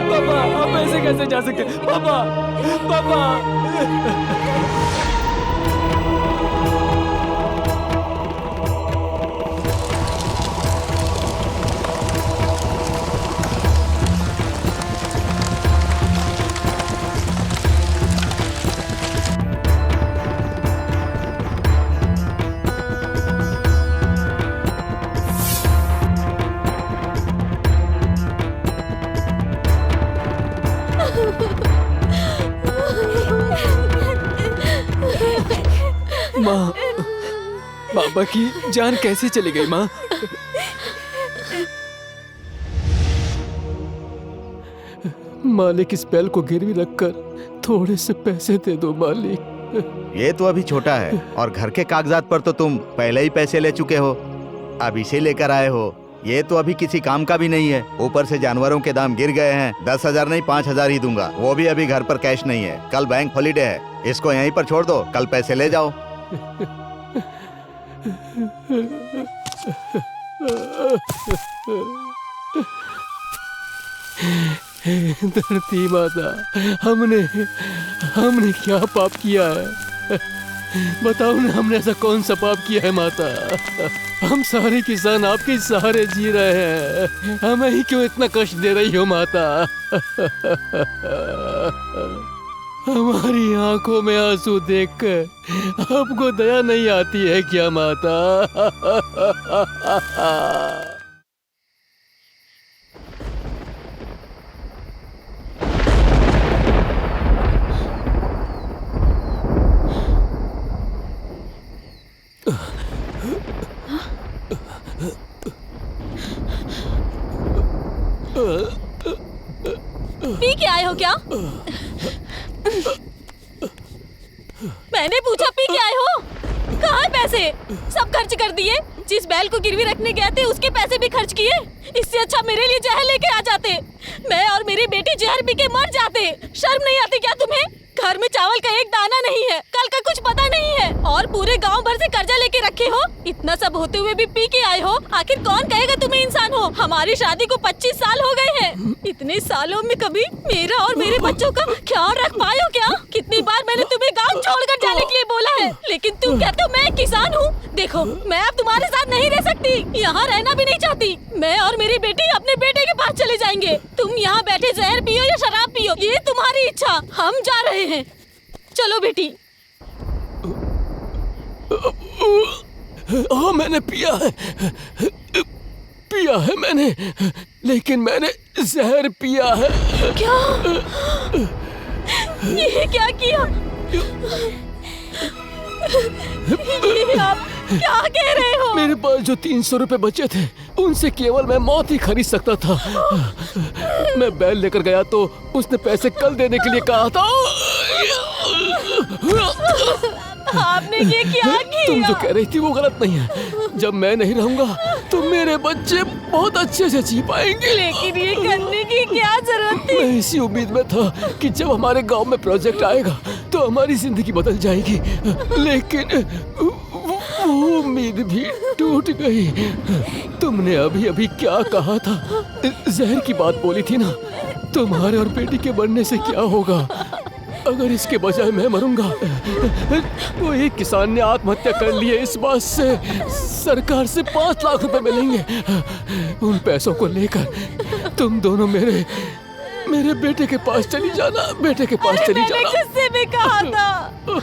पापा, आप ऐसे कैसे जा सकते? पापा, पापा। माँ, पापा की जान कैसे चली गई माँ? मालिक, इस बैल को गिरवी रखकर थोड़े से पैसे दे दो मालिक। ये तो अभी छोटा है और घर के कागजात पर तो तुम पहले ही पैसे ले चुके हो, अब इसे लेकर आए हो। ये तो अभी किसी काम का भी नहीं है, ऊपर से जानवरों के दाम गिर गए हैं। 10,000 नहीं 5,000 ही दूंगा, वो भी अभी घर पर कैश नहीं है। कल बैंक हॉलीडे है, इसको यहीं पर छोड़ दो, कल पैसे ले जाओ। धरती माता, हमने क्या पाप किया है? बताओ ना, हमने ऐसा कौन सा पाप किया है माता? हम सारे किसान आपके सहारे जी रहे हैं, हमें ही क्यों इतना कष्ट दे रही हो माता? हमारी आंखों में आंसू देखकर आपको दया नहीं आती है क्या माता? पी के आए हो क्या? मैंने पूछा पी के आए हो? कहाँ है पैसे? सब खर्च कर दिए। जिस बैल को गिरवी रखने गए थे उसके पैसे भी खर्च किए। इससे अच्छा मेरे लिए जहर लेके आ जाते, मैं और मेरी बेटी जहर पी के मर जाते। शर्म नहीं आती क्या तुम्हें? घर में चावल का एक दाना नहीं है, कल का कुछ पता नहीं है, और पूरे गांव भर से कर्जा लेके रखे हो। इतना सब होते हुए भी पी के आए हो। आखिर कौन कहेगा तुम्हें इंसान हो? हमारी शादी को 25 साल हो गए हैं। इतने सालों में कभी मेरा और मेरे बच्चों का ख्याल रख पाए हो क्या? कितनी बार मैंने तुम्हें गाँव छोड़कर जाने के लिए बोला है, लेकिन तुम कहते हो मैं एक किसान हूँ। देखो, मैं अब तुम्हारे साथ नहीं रह सकती, यहाँ रहना भी नहीं चाहती। मैं और मेरी बेटी अपने बेटे के पास चले जाएंगे। तुम यहाँ बैठे जहर पियो या शराब पियो, ये तुम्हारी इच्छा। हम जा रहे हैं, चलो बेटी। हाँ, मैंने पिया है मैंने, लेकिन मैंने जहर पिया है। क्या? ये क्या किया? ये आप क्या कह रहे हो? मेरे पास जो 300 रुपए बचे थे, उनसे केवल मैं मौत ही खरीद सकता था। मैं बैल लेकर गया तो उसने पैसे कल देने के लिए कहा था। आपने ये क्या किया? तुम जो कह रही थी वो गलत नहीं है। जब मैं नहीं रहूंगा तो मेरे बच्चे बहुत अच्छे से जी पाएंगे। लेकिन ये करने की क्या जरूरत थी? मैं इसी उम्मीद में था कि जब हमारे गांव में प्रोजेक्ट आएगा तो हमारी जिंदगी बदल जाएगी, लेकिन वो उम्मीद भी टूट गई। तुमने अभी अभी क्या कहा था? जहर की बात बोली थी ना। तुम्हारे और बेटी के बनने से क्या होगा अगर इसके बजाय मैं मरूंगा? वो एक किसान ने आत्महत्या कर ली है, इस बात से सरकार से 5 लाख रुपए मिलेंगे। उन पैसों को लेकर तुम दोनों मेरे बेटे के पास चली जाना। बेटे के पास चली जाना। मैंने गुस्से में कहा था,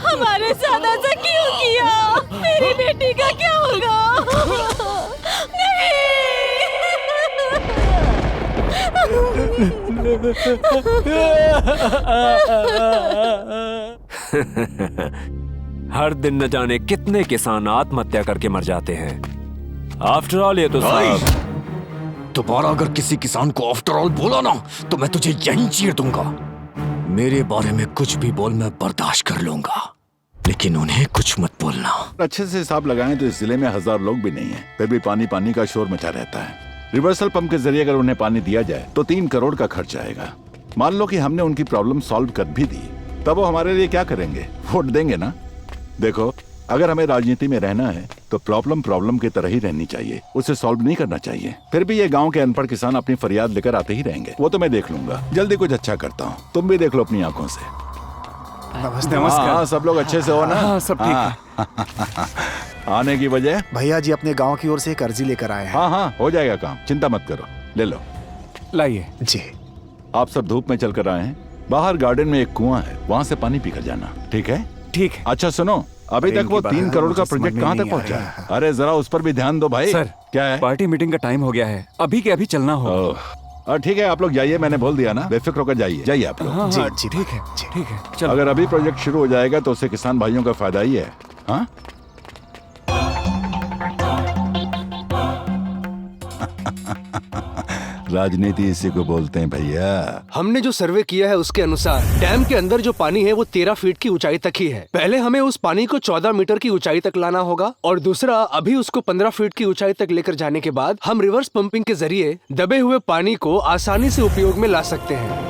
हमारे साथ ऐसा क्यों किया? मेरी बेटी का क्या होगा? हर दिन न जाने कितने किसान आत्महत्या करके मर जाते हैं। आफ्टर ऑल ये तो दोबारा अगर किसी किसान को आफ्टर ऑल बोला ना तो मैं तुझे यहीं चीर दूंगा। मेरे बारे में कुछ भी बोल, मैं बर्दाश्त कर लूंगा, लेकिन उन्हें कुछ मत बोलना। अच्छे से हिसाब लगाएं तो इस जिले में 1000 लोग भी नहीं है, फिर भी पानी पानी का शोर मचा रहता है। रिवर्सल पंप के जरिए अगर उन्हें पानी दिया जाए तो 3 करोड़ का खर्च आएगा। मान लो कि हमने उनकी प्रॉब्लम सॉल्व कर भी दी, तब वो हमारे लिए क्या करेंगे? वोट देंगे ना। देखो, अगर हमें राजनीति में रहना है तो प्रॉब्लम की तरह ही रहनी चाहिए, उसे सॉल्व नहीं करना चाहिए। फिर भी ये गांव के अनपढ़ किसान अपनी फरियाद लेकर आते ही रहेंगे। वो तो मैं देख लूंगा, जल्दी कुछ अच्छा करता हूँ। तुम भी देख लो अपनी आंखों से। नमस्कार। हाँ, सब लोग अच्छे से हो ना? हाँ, सब ठीक है। आने की वजह? भैया जी अपने गांव की ओर से एक अर्जी लेकर आए हैं। हाँ, हो जाएगा काम, चिंता मत करो। ले लो, लाइए जी। आप सब धूप में चल कर आए हैं। बाहर गार्डन में एक कुआं है, वहाँ से पानी पीकर जाना, ठीक है? ठीक है। अच्छा सुनो, अभी तक वो 3 करोड़ का प्रोजेक्ट कहाँ तक पहुँचा है? अरे जरा उस पर भी ध्यान दो भाई। सर, क्या है? पार्टी मीटिंग का टाइम हो गया है, अभी के अभी चलना होगा। ठीक है, आप लोग जाइए, मैंने बोल दिया ना, बेफिक्र होकर जाइए आप लोग। जी, ठीक है। चलो। अगर अभी प्रोजेक्ट शुरू हो जाएगा तो उससे किसान भाइयों का फायदा ही है। हाँ, राजनीति इसी को बोलते हैं भैया। हमने जो सर्वे किया है उसके अनुसार डैम के अंदर जो पानी है वो 13 फीट की ऊंचाई तक ही है। पहले हमें उस पानी को 14 मीटर की ऊंचाई तक लाना होगा और दूसरा अभी उसको 15 फीट की ऊंचाई तक लेकर जाने के बाद हम रिवर्स पंपिंग के जरिए दबे हुए पानी को आसानी से उपयोग में ला सकते हैं।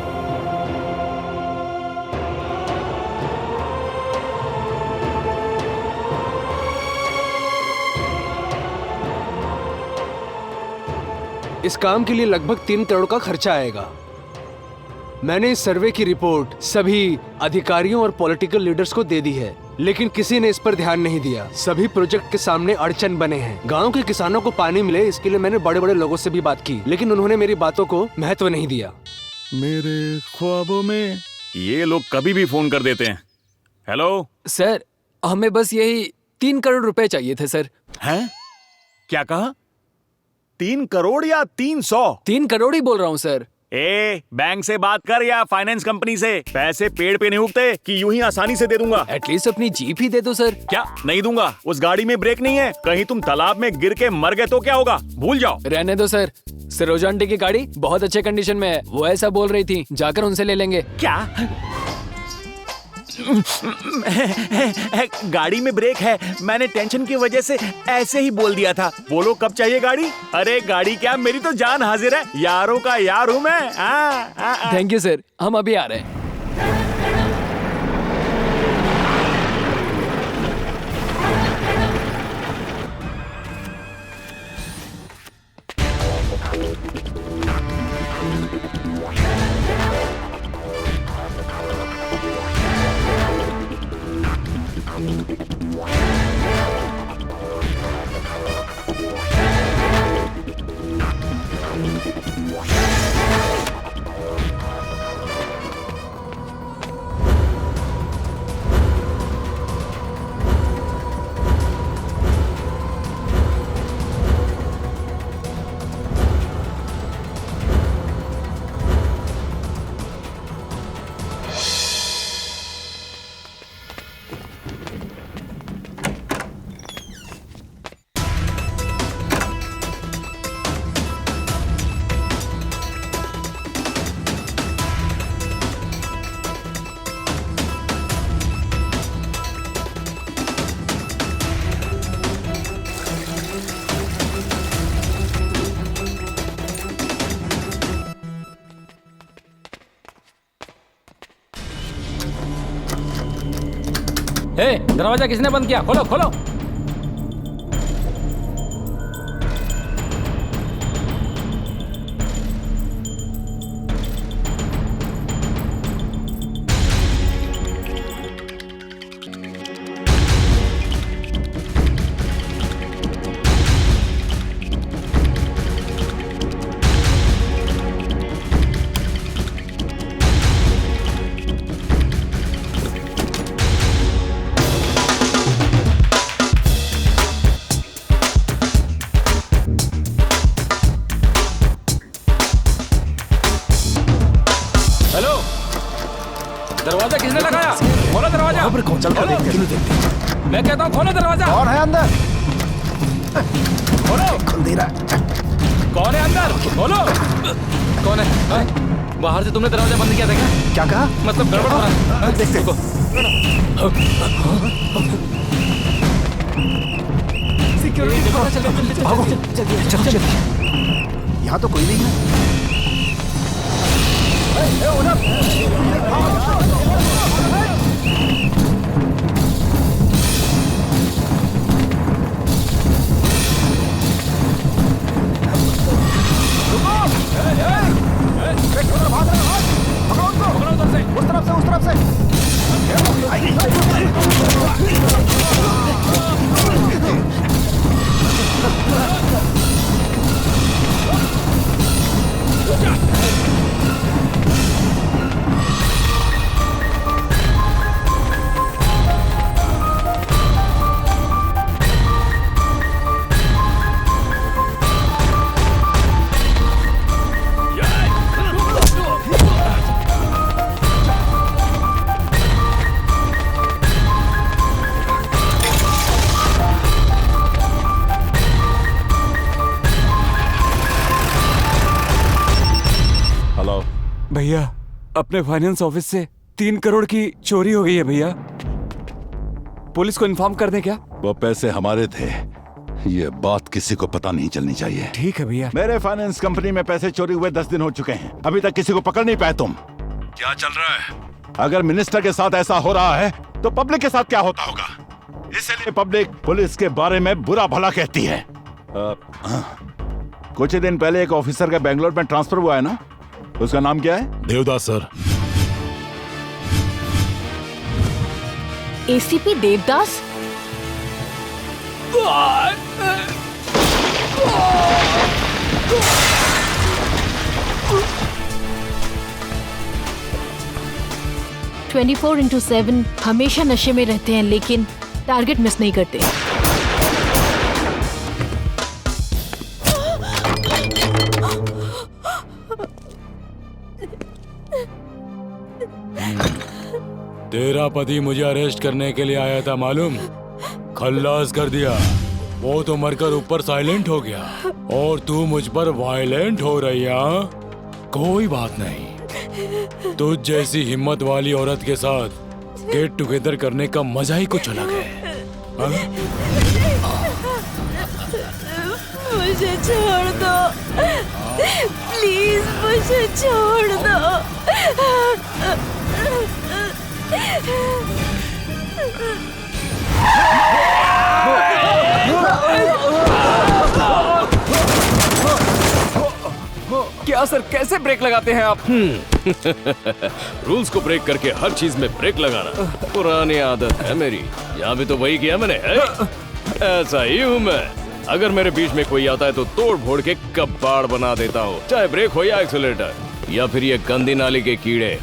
इस काम के लिए लगभग 3 करोड़ का खर्चा आएगा। मैंने इस सर्वे की रिपोर्ट सभी अधिकारियों और पॉलिटिकल लीडर्स को दे दी है, लेकिन किसी ने इस पर ध्यान नहीं दिया। सभी प्रोजेक्ट के सामने अड़चन बने हैं। गांव के किसानों को पानी मिले इसके लिए मैंने बड़े बड़े लोगों से भी बात की, लेकिन उन्होंने मेरी बातों को महत्व नहीं दिया। मेरे ख्वाबों में ये लोग कभी भी फोन कर देते हैं। हेलो सर, हमें बस यही 3 करोड़ रुपए चाहिए थे सर। हैं? क्या कहा? 3 करोड़ या 300? 3 करोड़ ही बोल रहा हूँ सर। बैंक से बात कर या फाइनेंस कंपनी से। पैसे पेड़ पे नहीं उगते कि यूं ही आसानी से दे दूंगा। एटलीस्ट अपनी जीप ही दे दो सर। क्या नहीं दूंगा? उस गाड़ी में ब्रेक नहीं है। कहीं तुम तालाब में गिर के मर गए तो क्या होगा? भूल जाओ। रहने दो सर। सरोजा आंटी की गाड़ी बहुत अच्छे कंडीशन में है, वो ऐसा बोल रही थी। जाकर उनसे ले लेंगे। क्या? गाड़ी में ब्रेक है। मैंने टेंशन की वजह से ऐसे ही बोल दिया था। बोलो कब चाहिए गाड़ी? अरे गाड़ी क्या, मेरी तो जान हाजिर है। यारों का यार हूं मैं। थैंक यू सर, हम अभी आ रहे हैं। दरवाजा किसने बंद किया? खोलो खोलो। दरवाजा किसने लगाया? खोलो दरवाजा। कौन चल देखते। मैं कहता हूँ खोलो दरवाजा। कौन है अंदर? खोलो। खुल दे रहा। कौन है अंदर? खोलो। कौन है? बाहर से तुमने दरवाजा बंद किया था क्या? क्या कहा? मतलब गड़बड़ हो रहा है। देखते। सिक्योरिटी भागो। चलो। यहाँ तो कोई नहीं है। उस तरफ से बुलाओ। भैया अपने फाइनेंस ऑफिस से 3 करोड़ की चोरी हो गई है भैया। पुलिस को इन्फॉर्म कर दें क्या? वो पैसे हमारे थे, ये बात किसी को पता नहीं चलनी चाहिए। ठीक है भैया। मेरे फाइनेंस कंपनी में पैसे चोरी हुए 10 दिन हो चुके हैं, अभी तक किसी को पकड़ नहीं पाए तुम। क्या चल रहा है? अगर मिनिस्टर के साथ ऐसा हो रहा है तो पब्लिक के साथ क्या होता होगा? इसलिए पब्लिक पुलिस के बारे में बुरा भला कहती है। कुछ ही दिन पहले एक ऑफिसर का बेंगलोर में ट्रांसफर हुआ है ना, उसका नाम क्या है? देवदास सर। एसीपी देवदास? 24/7 हमेशा नशे में रहते हैं, लेकिन टारगेट मिस नहीं करते। तेरा पति मुझे अरेस्ट करने के लिए आया था मालूम, खल्लास कर दिया। वो तो मरकर ऊपर साइलेंट हो गया और तू मुझ पर वायलेंट हो रही है। कोई बात नहीं, तुझ जैसी हिम्मत वाली औरत के साथ गेट टुगेदर करने का मजा ही कुछ अलग है। मुझे छोड़ दो, प्लीज मुझे छोड़ दो। क्या सर, कैसे ब्रेक लगाते हैं आप? रूल्स को ब्रेक करके हर चीज में ब्रेक लगाना पुरानी आदत है मेरी। यहाँ भी तो वही किया मैंने है? ऐसा ही हूँ मैं। अगर मेरे बीच में कोई आता है तो तोड़ फोड़ के कबाड़ बना देता हूँ, चाहे ब्रेक हो या एक्सीलरेटर या फिर ये गंदी नाली के कीड़े।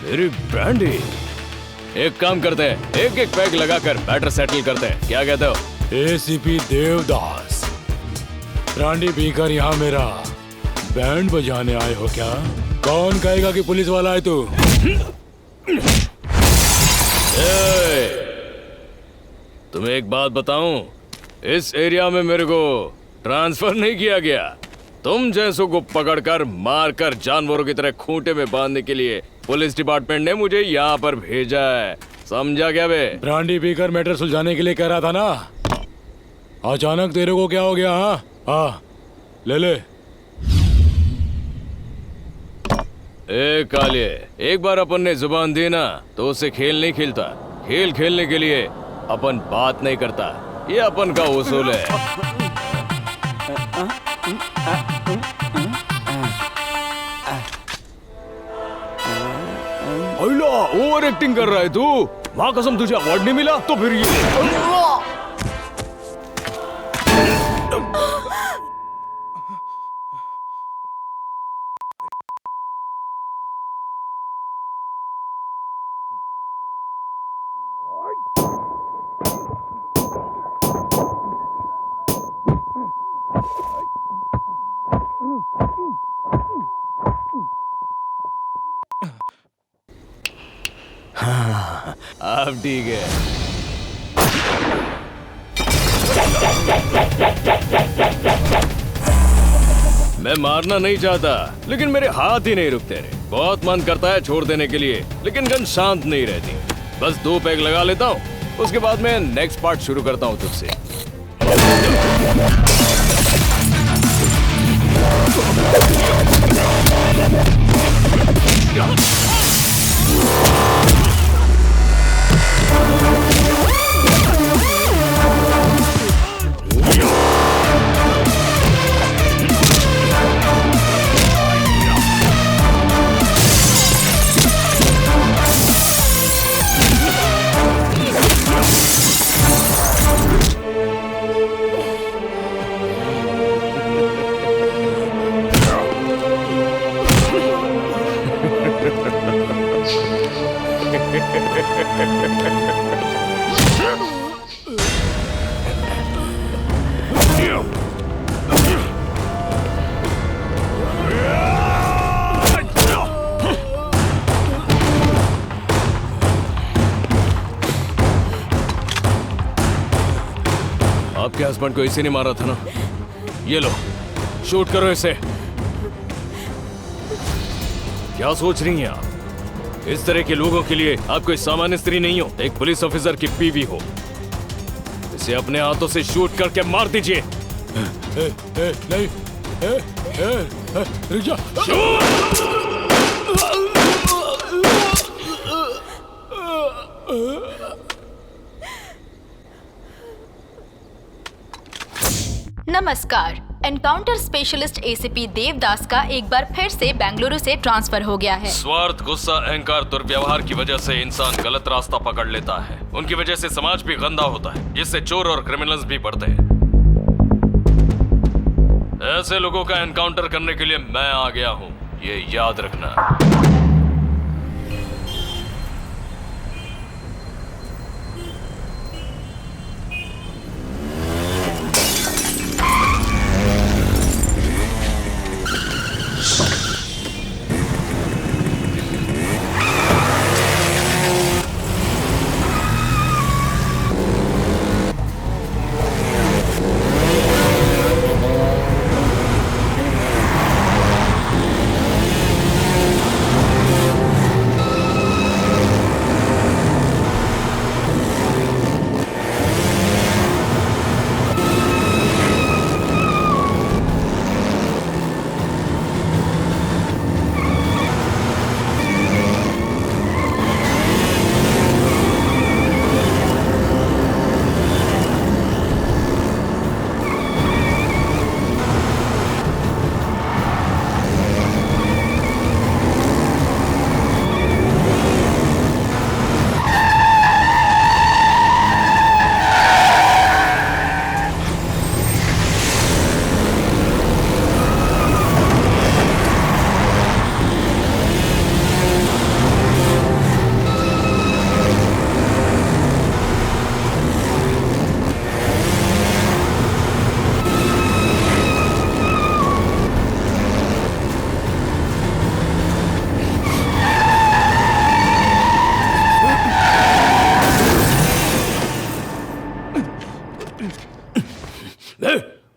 मेरी ब्रांडी, एक काम करते हैं, एक एक पैक लगाकर मैटर सेटल करते हैं, क्या कहते हो? एसीपी देवदास, ब्रांडी पीकर यहाँ मेरा बैंड बजाने आए हो क्या? कौन कहेगा कि पुलिस वाला है तू? तुम्हें एक बात बताऊं, इस एरिया में मेरे को ट्रांसफर नहीं किया गया। तुम जैसों को पकड़कर मारकर जानवरों की तरह खूंटे में बांधने के लिए पुलिस डिपार्टमेंट ने मुझे यहाँ पर भेजा है, समझा क्या बे? ब्रांडी पीकर मैटर सुलझाने के लिए कह रहा था ना, अचानक तेरे को क्या हो गया? हाँ ले ले। ए काले, एक बार अपन ने जुबान दी ना तो उससे खेल नहीं खेलता। खेल खेलने के लिए अपन बात नहीं करता, ये अपन का उसूल है। ओवर एक्टिंग कर रहा है तू। माँ कसम तुझे अवार्ड नहीं मिला तो फिर ये हाँ, अब ठीक है। मैं मारना नहीं चाहता, लेकिन मेरे हाथ ही नहीं रुकते रे। बहुत मन करता है छोड़ देने के लिए, लेकिन गन शांत नहीं रहती। बस 2 पैक लगा लेता हूँ, उसके बाद मैं नेक्स्ट पार्ट शुरू करता हूँ तुझसे। हस्बैंड को इसी ने मारा था ना? ये लो, शूट करो इसे। क्या सोच रही हैं आप? इस तरह के लोगों के लिए आप कोई सामान्य स्त्री नहीं हो, एक पुलिस ऑफिसर की बीवी हो। इसे अपने हाथों से शूट करके मार दीजिए। नहीं, रुक जा। नमस्कार। एनकाउंटर स्पेशलिस्ट एसीपी देवदास का एक बार फिर से बेंगलुरु से ट्रांसफर हो गया है। स्वार्थ, गुस्सा, अहंकार, दुर्व्यवहार की वजह से इंसान गलत रास्ता पकड़ लेता है। उनकी वजह से समाज भी गंदा होता है, जिससे चोर और क्रिमिनल्स भी बढ़ते हैं। ऐसे लोगों का एनकाउंटर करने के लिए मैं आ गया हूँ, ये याद रखना।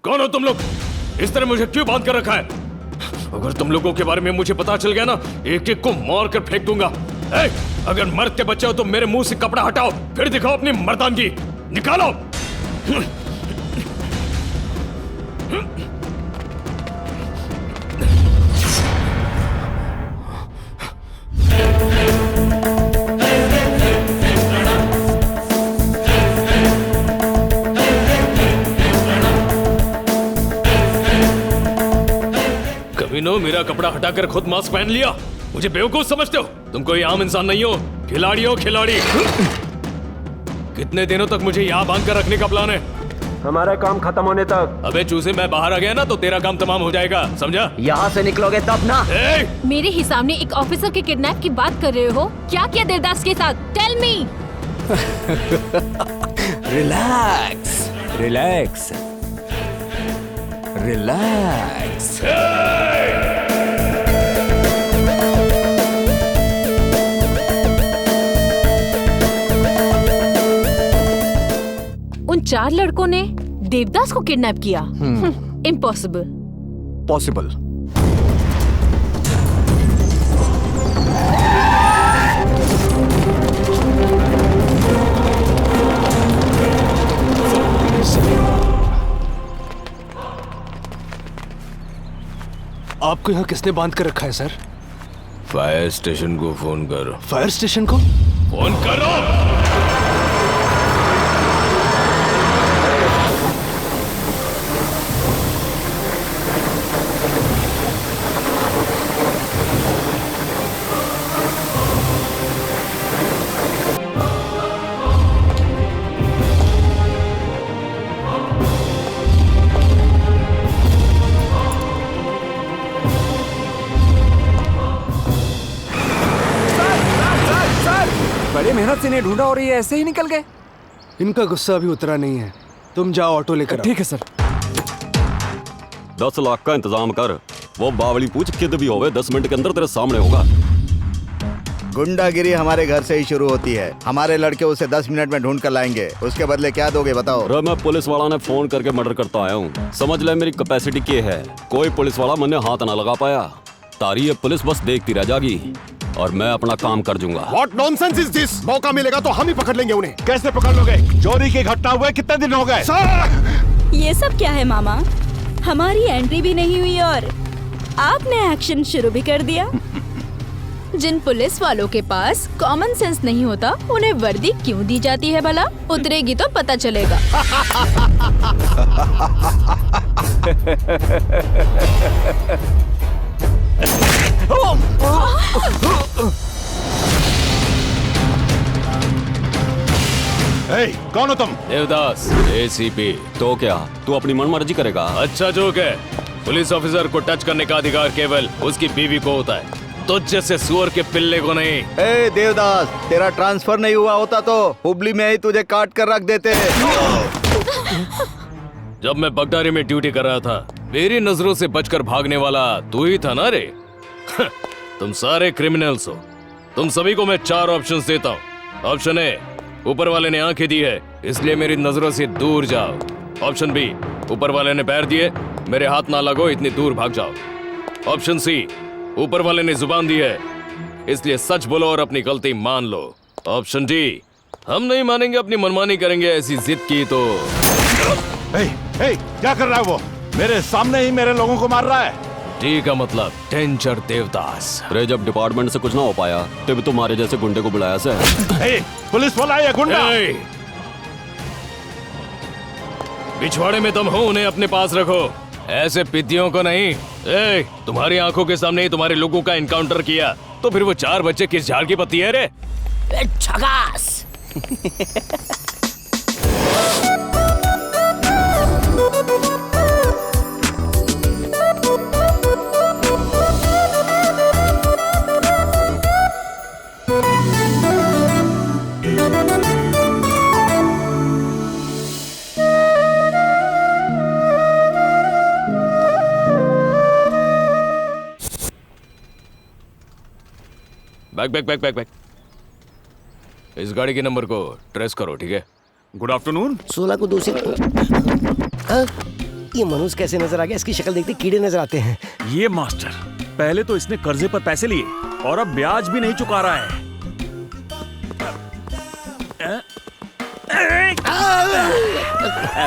कौन हो तुम लोग? इस तरह मुझे क्यों बांध कर रखा है? अगर तुम लोगों के बारे में मुझे पता चल गया ना, एक एक को मार कर फेंक दूंगा। अगर मर्द के बच्चे हो तो मेरे मुंह से कपड़ा हटाओ, फिर दिखाओ अपनी मर्दानगी। निकालो। मेरा कपड़ा हटाकर खुद मास्क पहन लिया। मुझे बेवकूफ समझते हो? तुम कोई आम इंसान नहीं हो, खिलाड़ी हो, खिलाड़ी। कितने दिनों तक मुझे यहाँ बांध कर रखने का प्लान है? हमारा काम खत्म होने तक। अबे चूसे, मैं बाहर आ गया ना तो तेरा काम तमाम हो जाएगा, समझा? यहाँ से निकलोगे तब ना। मेरे ही सामने एक ऑफिसर के किडनैप की बात कर रहे हो? क्या किया देवदास के साथ? Tell me. Relax, relax, relax. उन 4 लड़कों ने देवदास को किडनैप किया? इम्पॉसिबल। पॉसिबल। आपको यहाँ किसने बांध कर रखा है सर? फायर स्टेशन को फोन करो। फायर स्टेशन को फोन करो। बड़ी मेहनत से इन्हें ढूंढा और ये ऐसे ही निकल गए। इनका गुस्सा अभी उतरा नहीं है। तुम जाओ ऑटो लेकर। ठीक है सर। 10 लाख का इंतजाम कर। वो बावली पूछ किद भी होवे 10 मिनट के अंदर तेरे सामने होगा। गुंडागिरी हमारे घर से ही शुरू होती है। हमारे लड़के उसे 10 मिनट में ढूंढ कर लाएंगे। उसके बदले क्या दोगे बताओ? अरे मैं पुलिस वाला ने फोन करके मर्डर करता आया हूँ। समझ ले मेरी कैपेसिटी क्या है। कोई पुलिस वाला मैंने हाथ ना लगा पाया। तारी ये पुलिस बस देखती रह जाएगी और मैं अपना काम कर दूंगा। What nonsense is this? मौका मिलेगा तो हम ही पकड़ लेंगे उन्हें। कैसे पकड़ लोगे? चोरी की घटना हुए कितने दिन हो गए? ये सब क्या है मामा? हमारी एंट्री भी नहीं हुई और आपने एक्शन शुरू भी कर दिया। जिन पुलिस वालों के पास कॉमन सेंस नहीं होता उन्हें वर्दी क्यों दी जाती है भला? उतरेगी तो पता चलेगा। कौन हो तुम? देवदास, एसीपी। तो क्या तू अपनी मनमर्जी करेगा? अच्छा जोक है। पुलिस ऑफिसर को टच करने का अधिकार केवल उसकी बीवी को होता है, तुझ जैसे सुअर के पिल्ले को नहीं। ए देवदास, तेरा ट्रांसफर नहीं हुआ होता तो हुबली में ही तुझे काट कर रख देते। जब मैं बगडारी में ड्यूटी कर रहा था, मेरी नजरों से बचकर भागने वाला तू ही था ना रे? तुम सारे क्रिमिनल्स हो। तुम सभी को मैं 4 ऑप्शंस देता हूँ। ऑप्शन ए, ऊपर वाले ने आंखें दी है इसलिए मेरी नजरों से दूर जाओ। ऑप्शन बी, ऊपर वाले ने पैर दिए, मेरे हाथ ना लगो, इतनी दूर भाग जाओ। ऑप्शन सी, ऊपर वाले ने जुबान दी है इसलिए सच बोलो और अपनी गलती मान लो। ऑप्शन डी, हम नहीं मानेंगे, अपनी मनमानी करेंगे, ऐसी जिद की तो। क्या कर रहा है वो? मेरे सामने ही मेरे लोगों को मार रहा है। डी का मतलब डेंजर देवदास। अरे जब डिपार्टमेंट से कुछ ना हो पाया तब तुम्हारे जैसे गुंडे को बुलाया से। पुलिस वाला है या गुंडा? पिछवाड़े में तुम हो, उन्हें अपने पास रखो, ऐसे पिद्दियों को नहीं। तुम्हारी आंखों के सामने ही तुम्हारे लोगों का एनकाउंटर किया तो फिर वो 4 बच्चे किस झाड़ की पत्ती है रे? छगास। बैक। इस गाड़ी के नंबर को ट्रेस करो, ठीक है? Good afternoon. 16 को 2 से ये मनुष्य कैसे नजर आ गया? इसकी शक्ल देखते कीड़े नजर आते हैं। ये मास्टर, पहले तो इसने कर्जे पर पैसे लिए और अब ब्याज भी नहीं चुका रहा है।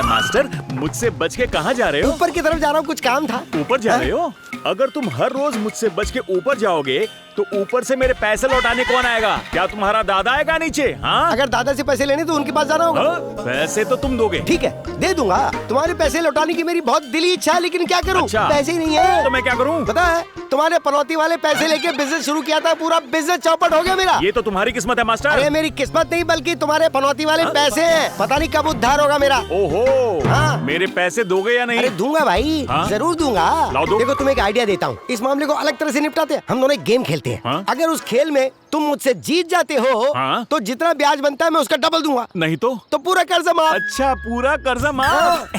मास्टर, मुझसे बच के कहाँ जा रहे हो? ऊपर की तरफ जा रहा हूँ, कुछ काम था। ऊपर जा रहे हो? अगर तुम हर रोज मुझसे बच के ऊपर जाओगे तो ऊपर से मेरे पैसे लौटाने कौन आएगा? क्या तुम्हारा दादा आएगा नीचे? हाँ, अगर दादा से पैसे लेने तो उनके पास जाना होगा। पैसे तो तुम दोगे। ठीक है, दे दूंगा। तुम्हारे पैसे लौटाने की मेरी बहुत दिली इच्छा है, लेकिन क्या करूं? अच्छा, पैसे ही नहीं है। तो मैं क्या करूं? पता है, तुम्हारे पनौती वाले पैसे लेके बिजनेस शुरू किया था, पूरा बिजनेस चौपट हो गया मेरा। ये तो तुम्हारी किस्मत है मास्टर। अरे मेरी किस्मत नहीं, बल्कि तुम्हारे पनौती वाले पैसे हैं। पता नहीं कब उद्धार होगा मेरा। ओहो, हाँ? मेरे पैसे दोगे या नहीं? अरे दूंगा भाई, हाँ? जरूर दूंगा। देखो तुम्हें एक आइडिया देता हूँ, इस मामले को अलग तरह से निपटाते हैं। हम दोनों एक गेम खेलते हैं। हाँ? अगर उस खेल में तुम मुझसे जीत जाते हो, हाँ? तो जितना ब्याज बनता है मैं उसका डबल दूंगा। नहीं तो पूरा कर्जा माफ। अच्छा, पूरा कर्जा माफ।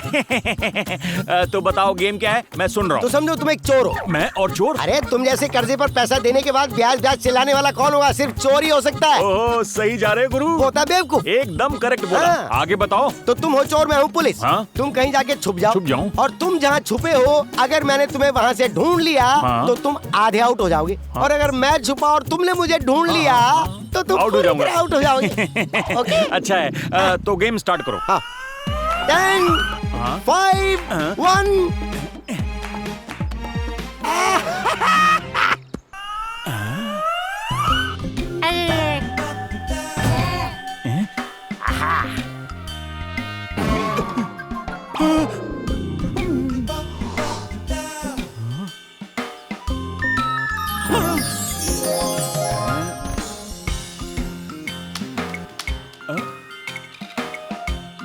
तो बताओ गेम क्या है? मैं सुन रहा हूँ। तो समझो तुम एक चोर हो। मैं और चोर? अरे तुम जैसे कर्जे पर पैसा देने के बाद ब्याज चिल्लाने वाला कौन होगा? सिर्फ चोर ही हो सकता है। ओह, सही जा रहे गुरु। होता बेवकूफ। एकदम करेक्ट बोला। हाँ। आगे बताओ। तो तुम हो चोर, मैं हूँ पुलिस। हाँ? तुम कहीं जाके छुप जाओ। छुप जाऊं? और तुम जहाँ छुपे हो, अगर मैंने तुम्हें वहाँ से ढूंढ लिया, हाँ? तो तुम आधे आउट हो जाओगे। हाँ? और अगर मैं छुपा और तुमने मुझे ढूंढ लिया, तो तुम आउट हो जाऊंगा। आउट हो जाओगे। ओके? अच्छा है, तो गेम स्टार्ट करो। 10, 5, 1।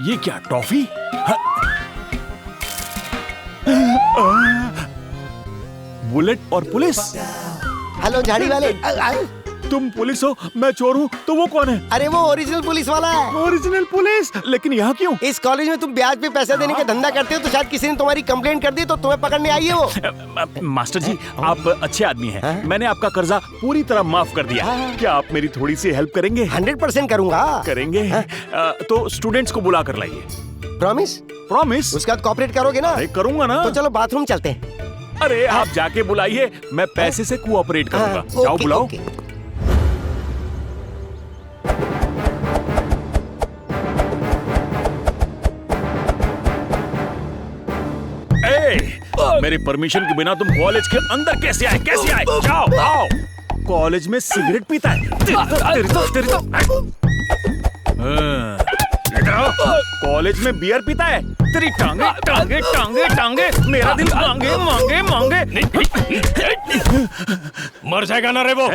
ये क्या टॉफी? बुलेट और पुलिस। हेलो झाड़ी वाले, तुम पुलिस हो, मैं चोर हूँ, तो वो कौन है? अरे वो ओरिजिनल पुलिस वाला है। Original police? लेकिन यहाँ क्यों? इस कॉलेज में तुम ब्याज पे पैसा देने का धंधा करते हो, तो शायद किसी ने तुम्हारी कंप्लेंट कर दी, तो तुम्हें पकड़ने आई है वो। मास्टर जी, आप अच्छे आदमी हैं। मैंने आपका कर्जा पूरी तरह माफ कर दिया। क्या आप मेरी थोड़ी सी हेल्प करेंगे? 100% करूंगा। करेंगे? तो स्टूडेंट्स को बुला कर लाइए। प्रॉमिस? प्रॉमिस। उसके बाद कोऑपरेट करोगे ना? करूंगा ना। तो चलो बाथरूम चलते हैं। अरे आप जाके बुलाइए, मैं पैसे से कोऑपरेट करूंगा। जाओ बुलाओ। मेरी परमिशन के बिना तुम कॉलेज के अंदर कैसे आए? कैसे आए? जाओ आओ। कॉलेज में सिगरेट पीता है? तेरी तो कॉलेज में बियर पीता है? तेरी टांगे टांगे टांगे टांगे, मेरा दिल मांगे मांगे मांगे। मर जाएगा ना रे वो।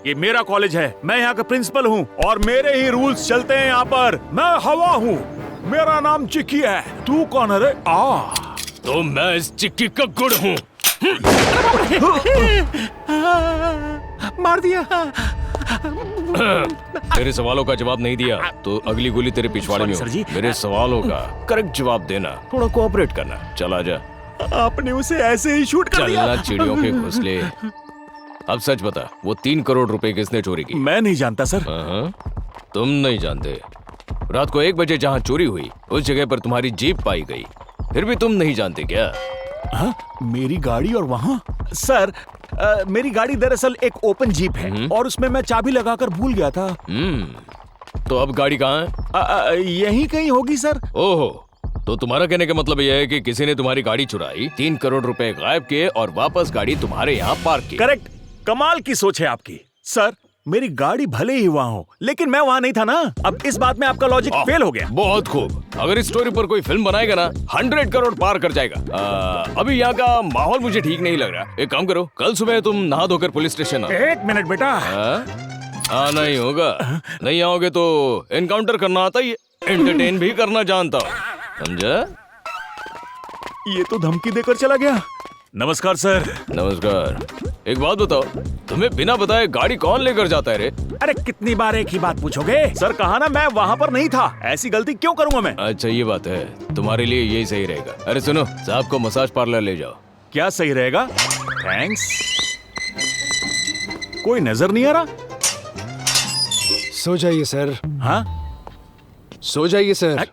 ये मेरा कॉलेज है, मैं यहाँ का प्रिंसिपल हूँ और मेरे ही रूल्स चलते हैं यहाँ पर। मैं हवा हूँ, मेरा नाम चिक्की है। तू कौन है रे? तो मैं इस चिक्की का गुड़ हूँ। मार दिया। तेरे सवालों का जवाब नहीं दिया तो अगली गोली तेरे पिछवाड़े में हो। मेरे सवालों का करेक्ट जवाब देना, थोड़ा कोऑपरेट करना। चला जा। आपने उसे ऐसे ही शूट कर दिया। चलना चिड़ियों के घोंसले। अब सच बता, वो 3 करोड़ रुपए किसने चोरी की? मैं नहीं जानता सर। तुम नहीं जानते? रात को 1 बजे जहाँ चोरी हुई उस जगह पर तुम्हारी जीप पाई गई, फिर भी तुम नहीं जानते क्या? मेरी गाड़ी और वहाँ? सर मेरी गाड़ी दरअसल एक ओपन जीप है और उसमें मैं चाबी लगाकर भूल गया था। तो अब गाड़ी कहाँ है? यहीं कहीं होगी सर। ओहो, तो तुम्हारा कहने का मतलब यह है कि किसी ने तुम्हारी गाड़ी चुराई, 3 करोड़ रुपए गायब किए और वापस गाड़ी तुम्हारे यहाँ पार्क की। करेक्ट। कमाल की सोच है आपकी। सर मेरी गाड़ी भले ही वहाँ हो, लेकिन मैं वहाँ नहीं था ना। अब इस बात में आपका लॉजिक फेल हो गया। बहुत खूब। अगर इस स्टोरी पर कोई फिल्म बनाएगा ना, 100 करोड़ पार कर जाएगा। अभी यहाँ का माहौल मुझे ठीक नहीं लग रहा। एक काम करो, कल सुबह तुम नहा धोकर पुलिस स्टेशन आओ। 1 मिनट बेटा। आना ही होगा। नहीं आओगे तो एनकाउंटर करना आता ही, एंटरटेन भी करना जानता हूँ, समझा? ये तो धमकी देकर चला गया। नमस्कार सर। नमस्कार। एक बात बताओ, तुम्हें बिना बताए गाड़ी कौन लेकर जाता है रे? अरे कितनी बार एक ही बात पूछोगे? सर कहा ना मैं वहाँ पर नहीं था। ऐसी गलती क्यों करूँगा मैं? अच्छा ये बात है, तुम्हारे लिए यही सही रहेगा। अरे सुनो, साहब को मसाज पार्लर ले जाओ। क्या सही रहेगा? थैंक्स। कोई नजर नहीं आ रहा? सो जाइए सर। हाँ सो जाइए सर।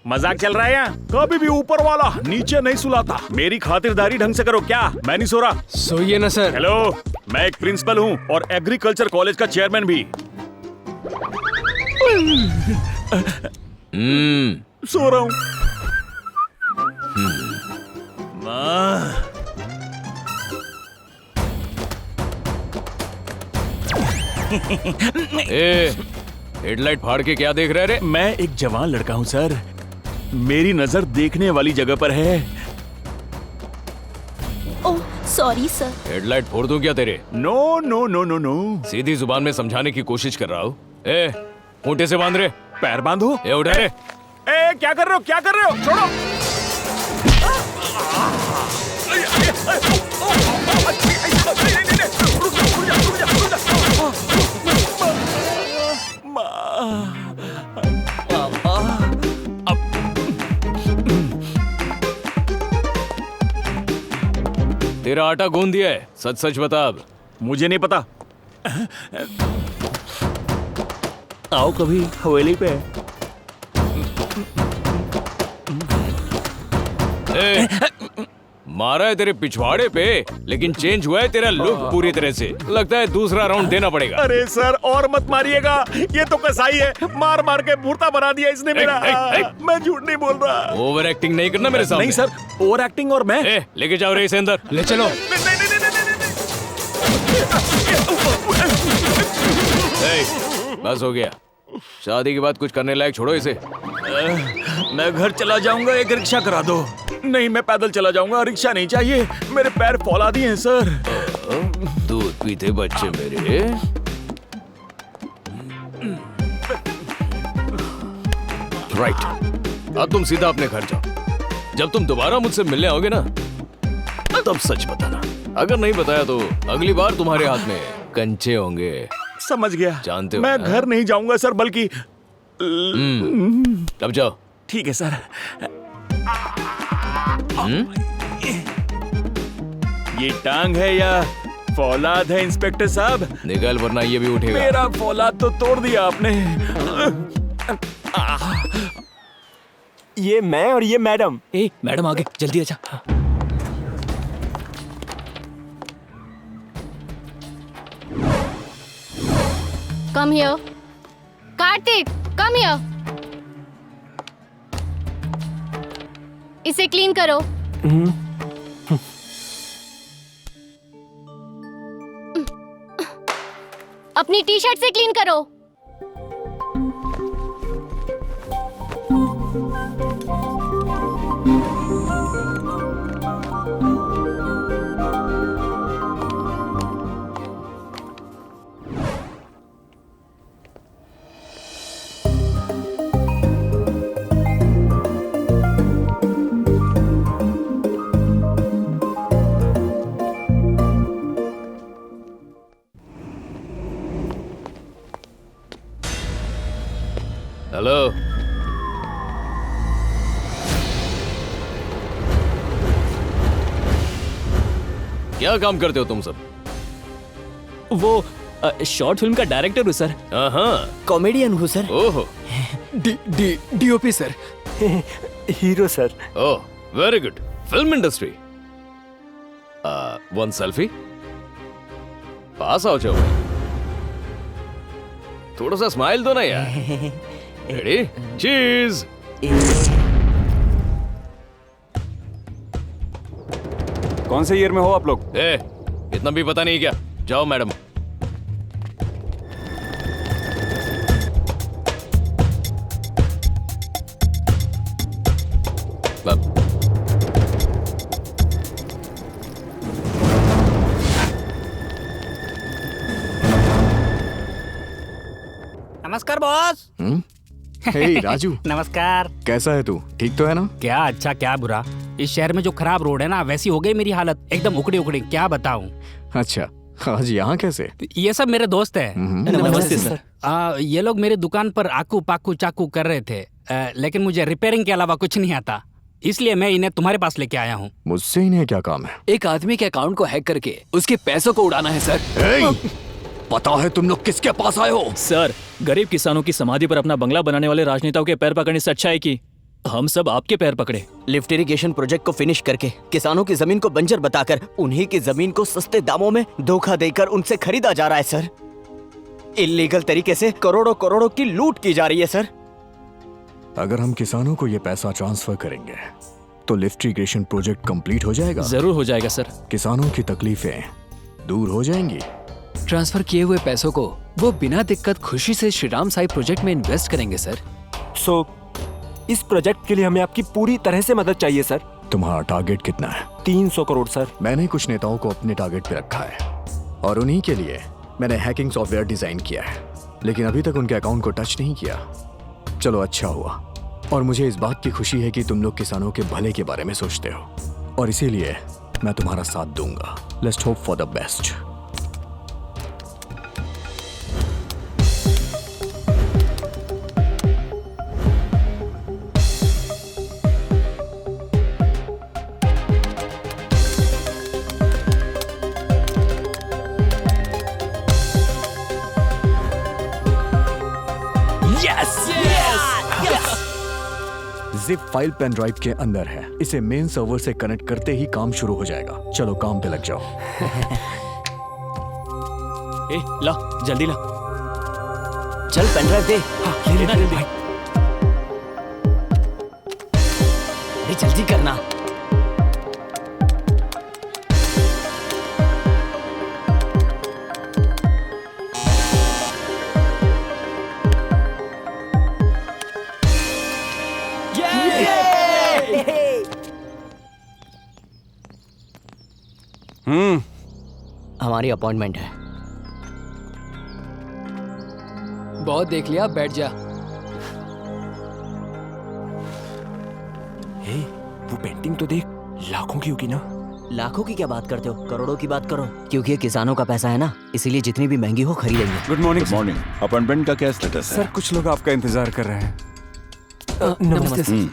मजाक चल रहा है यहाँ? कभी भी ऊपर वाला नीचे नहीं सुलाता। मेरी खातिरदारी ढंग से करो। क्या मैं नहीं सो रहा? सोइए ना सर। हेलो, मैं एक प्रिंसिपल हूँ और एग्रीकल्चर कॉलेज का चेयरमैन भी। सो रहा हूँ। हेडलाइट फाड़ के क्या देख रहे रे? मैं एक जवान लड़का हूँ सर, मेरी नजर देखने वाली जगह पर है। Oh sorry sir. हेडलाइट फोड़ दूं क्या तेरे? No no no no no. सीधी जुबान में समझाने की कोशिश कर रहा हूँ। खूंटे से बांध रहे। पैर बांधो। उठा रे। क्या कर रहे हो? क्या कर रहे हो? छोड़ो। तेरा आटा गूंद दिया है, सच सच बता। अब मुझे नहीं पता। आओ कभी हवेली पे। मारा है तेरे पिछवाड़े पे, लेकिन चेंज हुआ है तेरा लुक पूरी तरह से। लगता है दूसरा राउंड देना पड़ेगा। अरे सर और मत मारिएगा, ये तो कसाई है। मार मार के भूरता बना दिया इसने मेरा। मैं झूठ नहीं बोल रहा। ओवर एक्टिंग नहीं करना मेरे सामने। नहीं सर, ओवर एक्टिंग और मैं। लेके जाओ रे इसे अंदर। ले चलो। बस हो गया। शादी के बाद कुछ करने लायक छोड़ो इसे। मैं घर चला जाऊंगा, एक रिक्शा करा दो। नहीं मैं पैदल चला जाऊंगा, रिक्शा नहीं चाहिए। मेरे पैर फौलादी हैं सर। दूध पीते बच्चे मेरे। राइट। अब तुम सीधा अपने घर जाओ। जब तुम दोबारा मुझसे मिलने आओगे ना, तब सच बताना। अगर नहीं बताया तो अगली बार तुम्हारे हाथ में कंचे होंगे। समझ गया। जानते हो मैं ना? घर नहीं जाऊंगा सर, बल्कि अब जाओ। ठीक है सर। ये टांग है या फौलाद है इंस्पेक्टर साहब? निकल वरना ये भी उठेगा। मेरा फौलाद तो तोड़ दिया आपने। ये मैं और ये मैडम। मैडम आगे जल्दी आजा। Come here. Kartik, come here. इसे क्लीन करो। अपनी टी शर्ट से क्लीन करो। हेलो। क्या काम करते हो तुम सब? वो शॉर्ट फिल्म का डायरेक्टर हूँ सर। कॉमेडियन हूँ सर। ओहो। DOP sir. Hero sir. Oh very good. Film industry. One selfie. पास आओ जाओ। थोड़ा सा स्माइल दो ना यार। रेडी? चीज। कौन से ईयर में हो आप लोग? इतना भी पता नहीं क्या? जाओ मैडम। नमस्कार बॉस। हे राजू। नमस्कार। कैसा है तू? ठीक तो है ना? क्या अच्छा क्या बुरा। इस शहर में जो खराब रोड है ना, वैसी हो गई मेरी हालत, एकदम उखड़ी उखड़ी, क्या बताऊं। अच्छा, आज यहाँ कैसे? ये सब मेरे दोस्त हैं। नमस्ते सर। ये लोग मेरी दुकान पर आकू पाकू चाकू कर रहे थे, लेकिन मुझे रिपेयरिंग के अलावा कुछ नहीं आता, इसलिए मैं इन्हें तुम्हारे पास लेके आया हूँ। मुझसे इन्हें क्या काम है? एक आदमी के अकाउंट को हैक करके उसके पैसों को उड़ाना है सर। पता है तुम लोग किसके पास आए हो? सर, गरीब किसानों की समाधि पर अपना बंगला बनाने वाले राजनेताओं के पैर पकड़ने से अच्छा है कि हम सब आपके पैर पकड़े। लिफ्ट इरिगेशन प्रोजेक्ट को फिनिश करके किसानों की जमीन को बंजर बताकर उन्हीं की जमीन को सस्ते दामों में धोखा देकर उनसे खरीदा जा रहा है सर। इल्लीगल तरीके से करोड़ों करोड़ों की लूट की जा रही है सर। अगर हम किसानों को ये पैसा ट्रांसफर करेंगे तो लिफ्ट इरिगेशन प्रोजेक्ट कंप्लीट हो जाएगा। जरूर हो जाएगा सर। किसानों की तकलीफें दूर हो जाएंगी। ट्रांसफर किए हुए पैसों को वो बिना दिक्कत खुशी से श्रीराम साई प्रोजेक्ट में इन्वेस्ट करेंगे सर। इस प्रोजेक्ट के लिए हमें आपकी पूरी तरह से मदद चाहिए सर। तुम्हारा टारगेट कितना है? 300 करोड़ सर। मैंने कुछ नेताओं को अपने टारगेट पे रखा है और उन्हीं के लिए मैंने हैकिंग सॉफ्टवेयर डिजाइन किया है, लेकिन अभी तक उनके अकाउंट को टच नहीं किया। चलो अच्छा हुआ, और मुझे इस बात की खुशी है कि तुम लोग किसानों के भले के बारे में सोचते हो, और इसीलिए मैं तुम्हारा साथ दूंगा। Let's hope for the best. Zip file pen drive के अंदर है। इसे मेन सर्वर से कनेक्ट करते ही काम शुरू हो जाएगा। चलो काम पे लग जाओ। ला जल्दी ला। चल पेन ड्राइव दे। हाँ, ले भाई। अरे जल्दी करना। हमारी अपॉइंटमेंट है। बहुत देख लिया, बैठ जा। वो पेंटिंग तो देख, लाखों की होगी ना। लाखों की क्या बात करते हो, करोड़ों की बात करो, क्योंकि ये किसानों का पैसा है ना, इसीलिए जितनी भी महंगी हो खरीदेंगे। Good morning. Good morning. Appointment का क्या स्टेटस है? सर कुछ लोग आपका इंतजार कर रहे हैं। नमस्ते सर।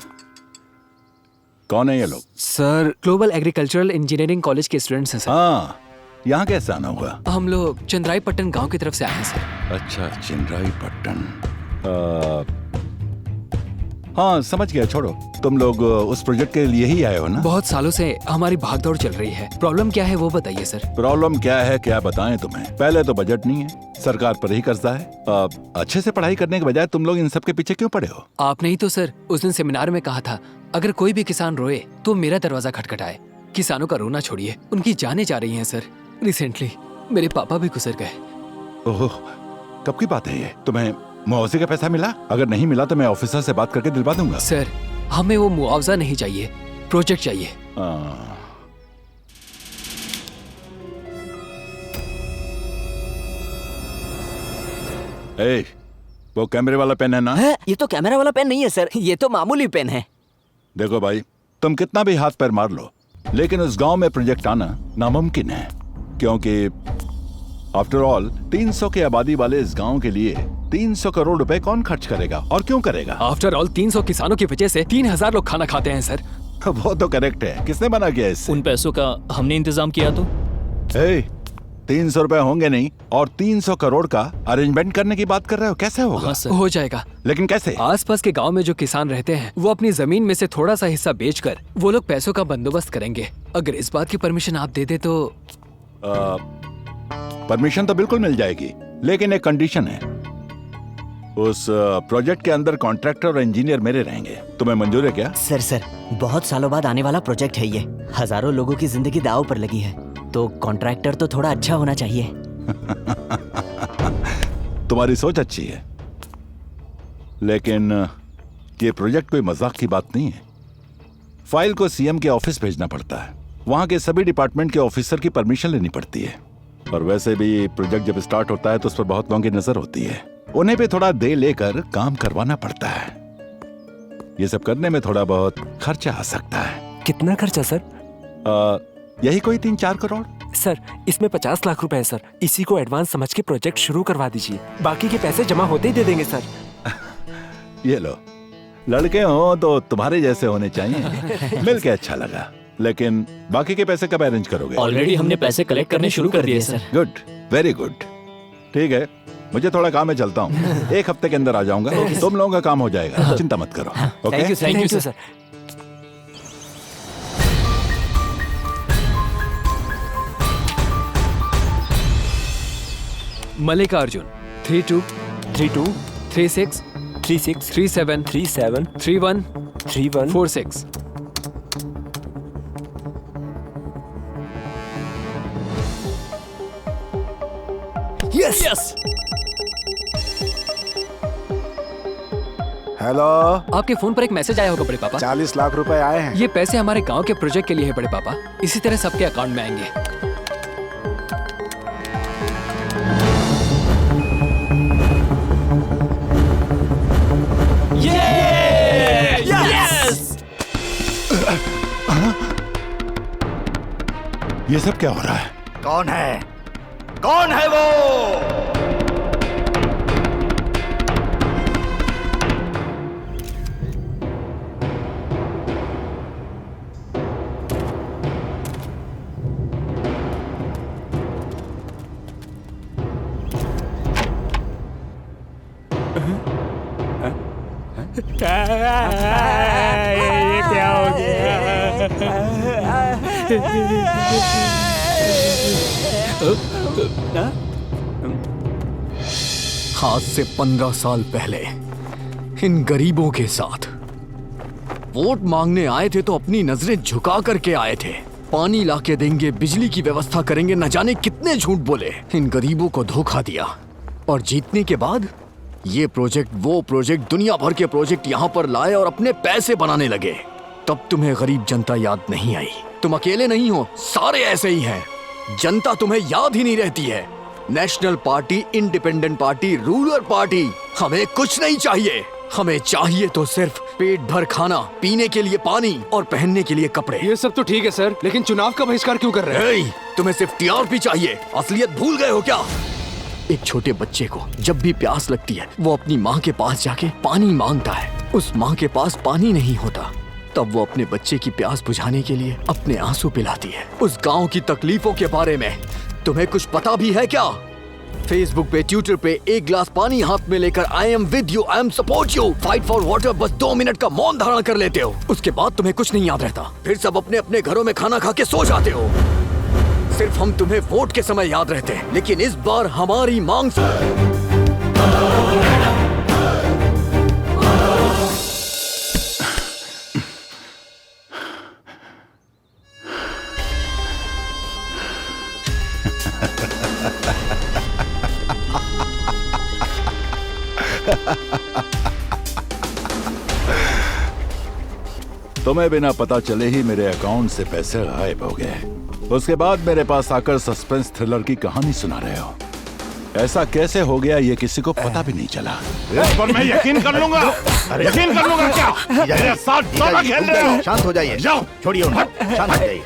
कौन है ये लोग? Sir global agricultural engineering college के स्टूडेंट्स हैं सर। हाँ, यहाँ कैसे आना होगा? हम लोग चंद्राईपट्टन गांव की तरफ से आए हैं सर। अच्छा, चंद्राईपट्टन। हाँ समझ गया, छोड़ो। तुम लोग उस प्रोजेक्ट के लिए ही आए हो ना? बहुत सालों से हमारी भागदौड़ चल रही है। प्रॉब्लम क्या है वो बताइए सर। प्रॉब्लम क्या है क्या बताएं तुम्हें? पहले तो बजट नहीं है, सरकार पर ही कर्जा है। अच्छे से पढ़ाई करने के बजाय तुम लोग इन सब के पीछे क्यों पड़े हो? आपने ही तो सर उस दिन सेमिनार में कहा था, अगर कोई भी किसान रोए तो मेरा दरवाजा खटखटाए। किसानों का रोना छोड़िए, उनकी जानें जा रही हैं सर। रिसेंटली मेरे पापा भी गुजर गए। ओह, कब की बात है ये? तुम्हें मुआवजे का पैसा मिला? अगर नहीं मिला तो मैं ऑफिसर से बात करके दिलवा दूंगा। सर हमें वो मुआवजा नहीं चाहिए, प्रोजेक्ट चाहिए। वो कैमरे वाला पेन है ना? ये तो कैमरा वाला पेन नहीं है सर, ये तो मामूली पेन है। देखो भाई, तुम कितना भी हाथ पैर मार लो, लेकिन उस गांव में प्रोजेक्ट आना नामुमकिन है, क्योंकि आफ्टर ऑल 300 की आबादी वाले इस गांव के लिए 300 करोड़ रुपए कौन खर्च करेगा और क्यों करेगा? आफ्टर ऑल 300 किसानों की वजह से 3000 लोग खाना खाते हैं सर। वो तो करेक्ट है, किसने मना किया इससे? उन पैसों का हमने इंतजाम किया तो। 300 रुपए होंगे नहीं और 300 करोड़ का अरेंजमेंट करने की बात कर रहे हो, कैसे होगा? हाँ सर, हो जाएगा। लेकिन कैसे? आसपास के गांव में जो किसान रहते हैं वो अपनी जमीन में से थोड़ा सा हिस्सा बेचकर वो लोग पैसों का बंदोबस्त करेंगे। अगर इस बात की परमिशन आप दे दे तो। परमिशन तो बिल्कुल मिल जाएगी, लेकिन एक कंडीशन है। उस प्रोजेक्ट के अंदर कॉन्ट्रैक्टर और इंजीनियर मेरे रहेंगे। तुम्हें मंजूर है क्या? सर बहुत सालों बाद आने वाला प्रोजेक्ट है ये, हजारों लोगों की जिंदगी दांव पर लगी है, तो कॉन्ट्रैक्टर तो थोड़ा अच्छा होना चाहिए। तुम्हारी सोच अच्छी है, लेकिन ये प्रोजेक्ट कोई मजाक की बात नहीं है। फाइल को सीएम के ऑफिस भेजना पड़ता है, वहां के सभी डिपार्टमेंट के ऑफिसर की परमिशन लेनी पड़ती है, और वैसे भी प्रोजेक्ट जब स्टार्ट होता है तो उस पर बहुत लोगों की नजर होती है, उन्हें भी थोड़ा दे लेकर काम करवाना पड़ता है। ये सब करने में थोड़ा बहुत खर्चा आ सकता है। कितना खर्चा सर? यही कोई 3-4 करोड़। सर इसमें 50 लाख रुपए है सर, इसी को एडवांस समझ के प्रोजेक्ट शुरू करवा दीजिए, बाकी के पैसे जमा होते ही दे देंगे सर। ये लो, लड़के हो तो तुम्हारे जैसे होने चाहिए। मिलके अच्छा लगा, लेकिन बाकी के पैसे कब अरेंज करोगे? ऑलरेडी हमने पैसे कलेक्ट करने शुरू कर दिए सर। Good, very good. ठीक है, मुझे थोड़ा काम है, चलता हूँ। 1 हफ्ते के अंदर आ जाऊंगा, तुम लोगों का काम हो जाएगा, चिंता मत करो। Okay, thank you sir. Mallikarjun 32 32 36 36 37 37 31 31 46। Yes yes. Hello, आपके फोन पर एक मैसेज आया होगा बड़े पापा। 40 लाख रुपए आए हैं। ये पैसे हमारे गांव के प्रोजेक्ट के लिए है बड़े पापा, इसी तरह सबके अकाउंट में आएंगे। ये सब क्या हो रहा है? कौन है? कौन है वो? ये क्या हो गया? आज से 15 साल पहले इन गरीबों के साथ वोट मांगने आए थे तो अपनी नजरें झुका करके आए थे। पानी लाके देंगे, बिजली की व्यवस्था करेंगे, न जाने कितने झूठ बोले। इन गरीबों को धोखा दिया और जीतने के बाद ये प्रोजेक्ट वो प्रोजेक्ट, दुनिया भर के प्रोजेक्ट यहाँ पर लाए और अपने पैसे बनाने लगे। तब तुम्हें गरीब जनता याद नहीं आई। तुम अकेले नहीं हो, सारे ऐसे ही हैं। जनता तुम्हें याद ही नहीं रहती है। National party, independent party, ruler party, हमें कुछ नहीं चाहिए। हमें चाहिए तो सिर्फ पेट भर खाना, पीने के लिए पानी और पहनने के लिए कपड़े। ये सब तो ठीक है सर, लेकिन चुनाव का बहिष्कार क्यों कर रहे हैं? ए, तुम्हें सिर्फ टीआरपी चाहिए, असलियत भूल गए हो क्या? एक छोटे बच्चे को जब भी प्यास लगती है वो अपनी माँ के पास जाके पानी मांगता है। उस माँ के पास पानी नहीं होता तब वो अपने बच्चे की प्यास बुझाने के लिए अपने आंसू पिलाती है। उस गांव की तकलीफों के बारे में तुम्हें कुछ पता भी है क्या? फेसबुक पे, ट्विटर पे एक गिलास पानी हाथ में लेकर I am with you, I am support you, fight for water बस 2 मिनट का मौन धारण कर लेते हो। उसके बाद तुम्हें कुछ नहीं याद रहता, फिर सब अपने अपने घरों में खाना खा के सो जाते हो। सिर्फ हम तुम्हें वोट के समय याद रहते हैं, लेकिन इस बार हमारी मांग तुम्हें बिना पता चले ही मेरे अकाउंट से पैसे गायब हो गए। उसके बाद मेरे पास आकर सस्पेंस थ्रिलर की कहानी सुना रहे हो। ऐसा कैसे हो गया ये किसी को पता भी नहीं चला। इस पर मैं यकीन कर लूंगा। यकीन कर लूंगा क्या? मेरे साथ दोनों खेल रहे हो। शांत हो जाइए, जाओ, छोड़िए उन्हें, शांत हो जाइए।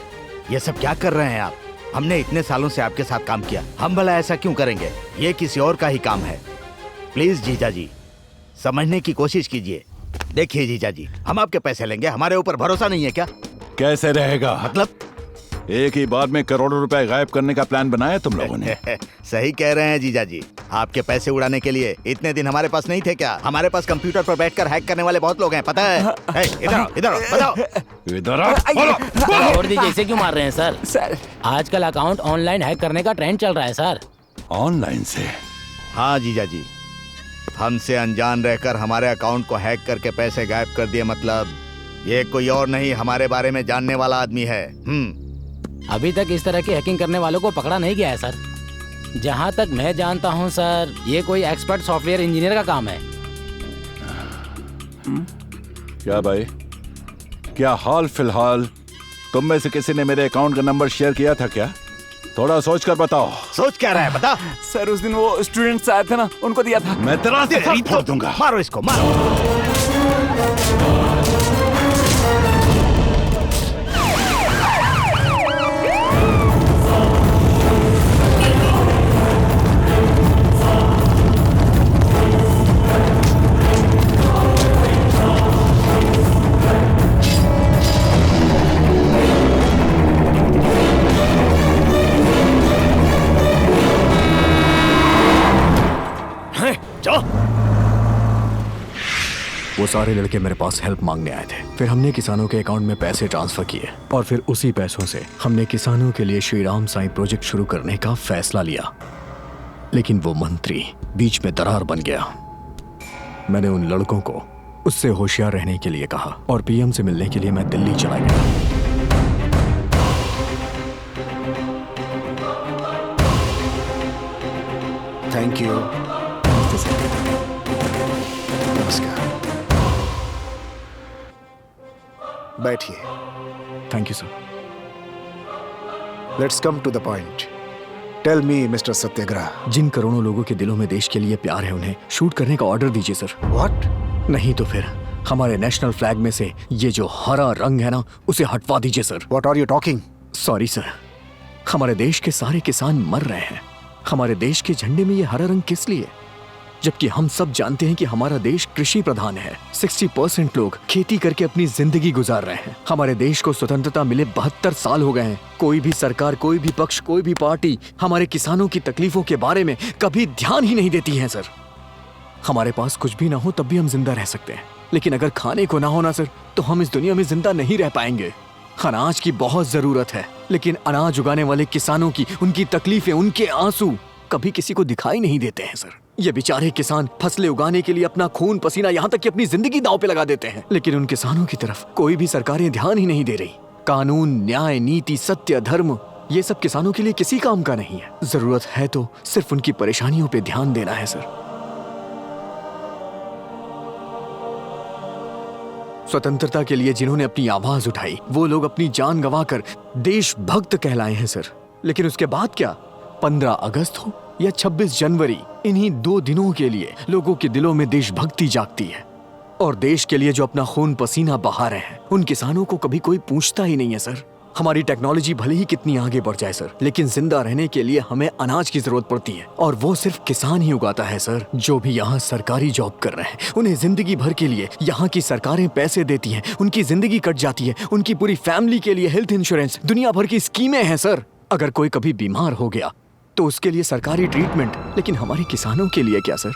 ये सब क्या कर रहे हैं आप? हमने इतने सालों से आपके साथ काम किया, हम भला ऐसा क्यों करेंगे? ये किसी और का ही काम है। प्लीज जीजा जी समझने की कोशिश कीजिए। देखिए जीजा जी, हम आपके पैसे लेंगे, हमारे ऊपर भरोसा नहीं है क्या? कैसे रहेगा? मतलब एक ही बार में करोड़ों रुपए गायब करने का प्लान बनाया तुम लोगों ने। सही कह रहे हैं जीजा जी, आपके पैसे उड़ाने के लिए इतने दिन हमारे पास नहीं थे क्या? हमारे पास कंप्यूटर पर बैठकर हैक करने वाले बहुत लोग हैं, पता है? इधर इधर बताओ। इधर छोड़ दीजिए, इसे क्यों मार रहे हैं सर? सर आजकल अकाउंट ऑनलाइन हैक करने का ट्रेंड चल रहा है सर। ऑनलाइन से? हाँ जीजा जी, हमसे अनजान रहकर हमारे अकाउंट को हैक करके पैसे गायब कर दिए। मतलब ये कोई और नहीं, हमारे बारे में जानने वाला आदमी है। अभी तक इस तरह की हैकिंग करने वालों को पकड़ा नहीं गया है सर। जहाँ तक मैं जानता हूँ सर, ये कोई एक्सपर्ट सॉफ्टवेयर इंजीनियर का काम है। क्या भाई, क्या हाल फिलहाल तुम में से किसी ने मेरे अकाउंट का नंबर शेयर किया था क्या? थोड़ा सोच कर बताओ। सोच क्या रहा है बता। सर उस दिन वो स्टूडेंट्स आए थे ना, उनको दिया था। मैं तेरा सर फोड़ दूंगा। मारो इसको, मारो। वो सारे लड़के मेरे पास हेल्प मांगने आए थे। फिर हमने किसानों के अकाउंट में पैसे ट्रांसफर किए और फिर उसी पैसों से हमने किसानों के लिए श्री राम साईं प्रोजेक्ट शुरू करने का फैसला लिया। लेकिन वो मंत्री बीच में दरार बन गया। मैंने उन लड़कों को उससे होशियार रहने के लिए कहा और पीएम से मिलने के लिए मैं दिल्ली चला गया। Thank you. नमस्कार, बैठिए। Thank you sir. Let's come to the point. Tell me mister Satyagraha, जिन करोड़ों लोगों के दिलों में देश के लिए प्यार है उन्हें शूट करने का ऑर्डर दीजिए सर। व्हाट? नहीं तो फिर हमारे नेशनल फ्लैग में से ये जो हरा रंग है ना, उसे हटवा दीजिए sir. What are you talking? Sorry sir, हमारे देश के सारे किसान मर रहे हैं। हमारे देश के झंडे में ये हरा रंग किस लिए? जबकि हम सब जानते हैं कि हमारा देश कृषि प्रधान है। 60% लोग खेती करके अपनी जिंदगी गुजार रहे हैं। हमारे देश को स्वतंत्रता मिले 72 साल हो गए हैं। कोई भी सरकार, कोई भी पक्ष, कोई भी पार्टी हमारे किसानों की तकलीफों के बारे में कभी ध्यान ही नहीं देती है सर। हमारे पास कुछ भी ना हो तब भी हम जिंदा रह सकते हैं, लेकिन अगर खाने को ना हो ना सर, तो हम इस दुनिया में जिंदा नहीं रह पाएंगे। अनाज की बहुत जरूरत है, लेकिन अनाज उगाने वाले किसानों की, उनकी तकलीफें, उनके आंसू कभी किसी को दिखाई नहीं देते हैं सर। ये बेचारे किसान फसलें उगाने के लिए अपना खून पसीना, यहाँ तक कि अपनी जिंदगी दांव पे लगा देते हैं, लेकिन उन किसानों की तरफ कोई भी सरकारें ध्यान ही नहीं दे रही। कानून, न्याय, नीति, सत्य, धर्म, ये सब किसानों के लिए किसी काम का नहीं है। जरूरत है तो सिर्फ उनकी परेशानियों पे ध्यान देना है सर। स्वतंत्रता के लिए जिन्होंने अपनी आवाज उठाई, वो लोग अपनी जान गंवाकर देशभक्त कहलाए हैं सर। लेकिन उसके बाद क्या? 15 अगस्त हो या 26 जनवरी, इन्हीं 2 दिनों के लिए लोगों के दिलों में देशभक्ति जागती है। और देश के लिए जो अपना खून पसीना बहा रहे हैं उन किसानों को कभी कोई पूछता ही नहीं है सर। हमारी टेक्नोलॉजी भले ही कितनी आगे बढ़ जाए सर, लेकिन जिंदा रहने के लिए हमें अनाज की जरूरत पड़ती है और वो सिर्फ किसान ही उगाता है सर। जो भी यहाँ सरकारी जॉब कर रहे हैं उन्हें जिंदगी भर के लिए यहाँ की सरकारें पैसे देती हैं, उनकी जिंदगी कट जाती है, उनकी पूरी फैमिली के लिए हेल्थ इंश्योरेंस, दुनिया भर की स्कीमें हैं सर। अगर कोई कभी बीमार हो गया तो उसके लिए सरकारी ट्रीटमेंट, लेकिन हमारे किसानों के लिए क्या सर?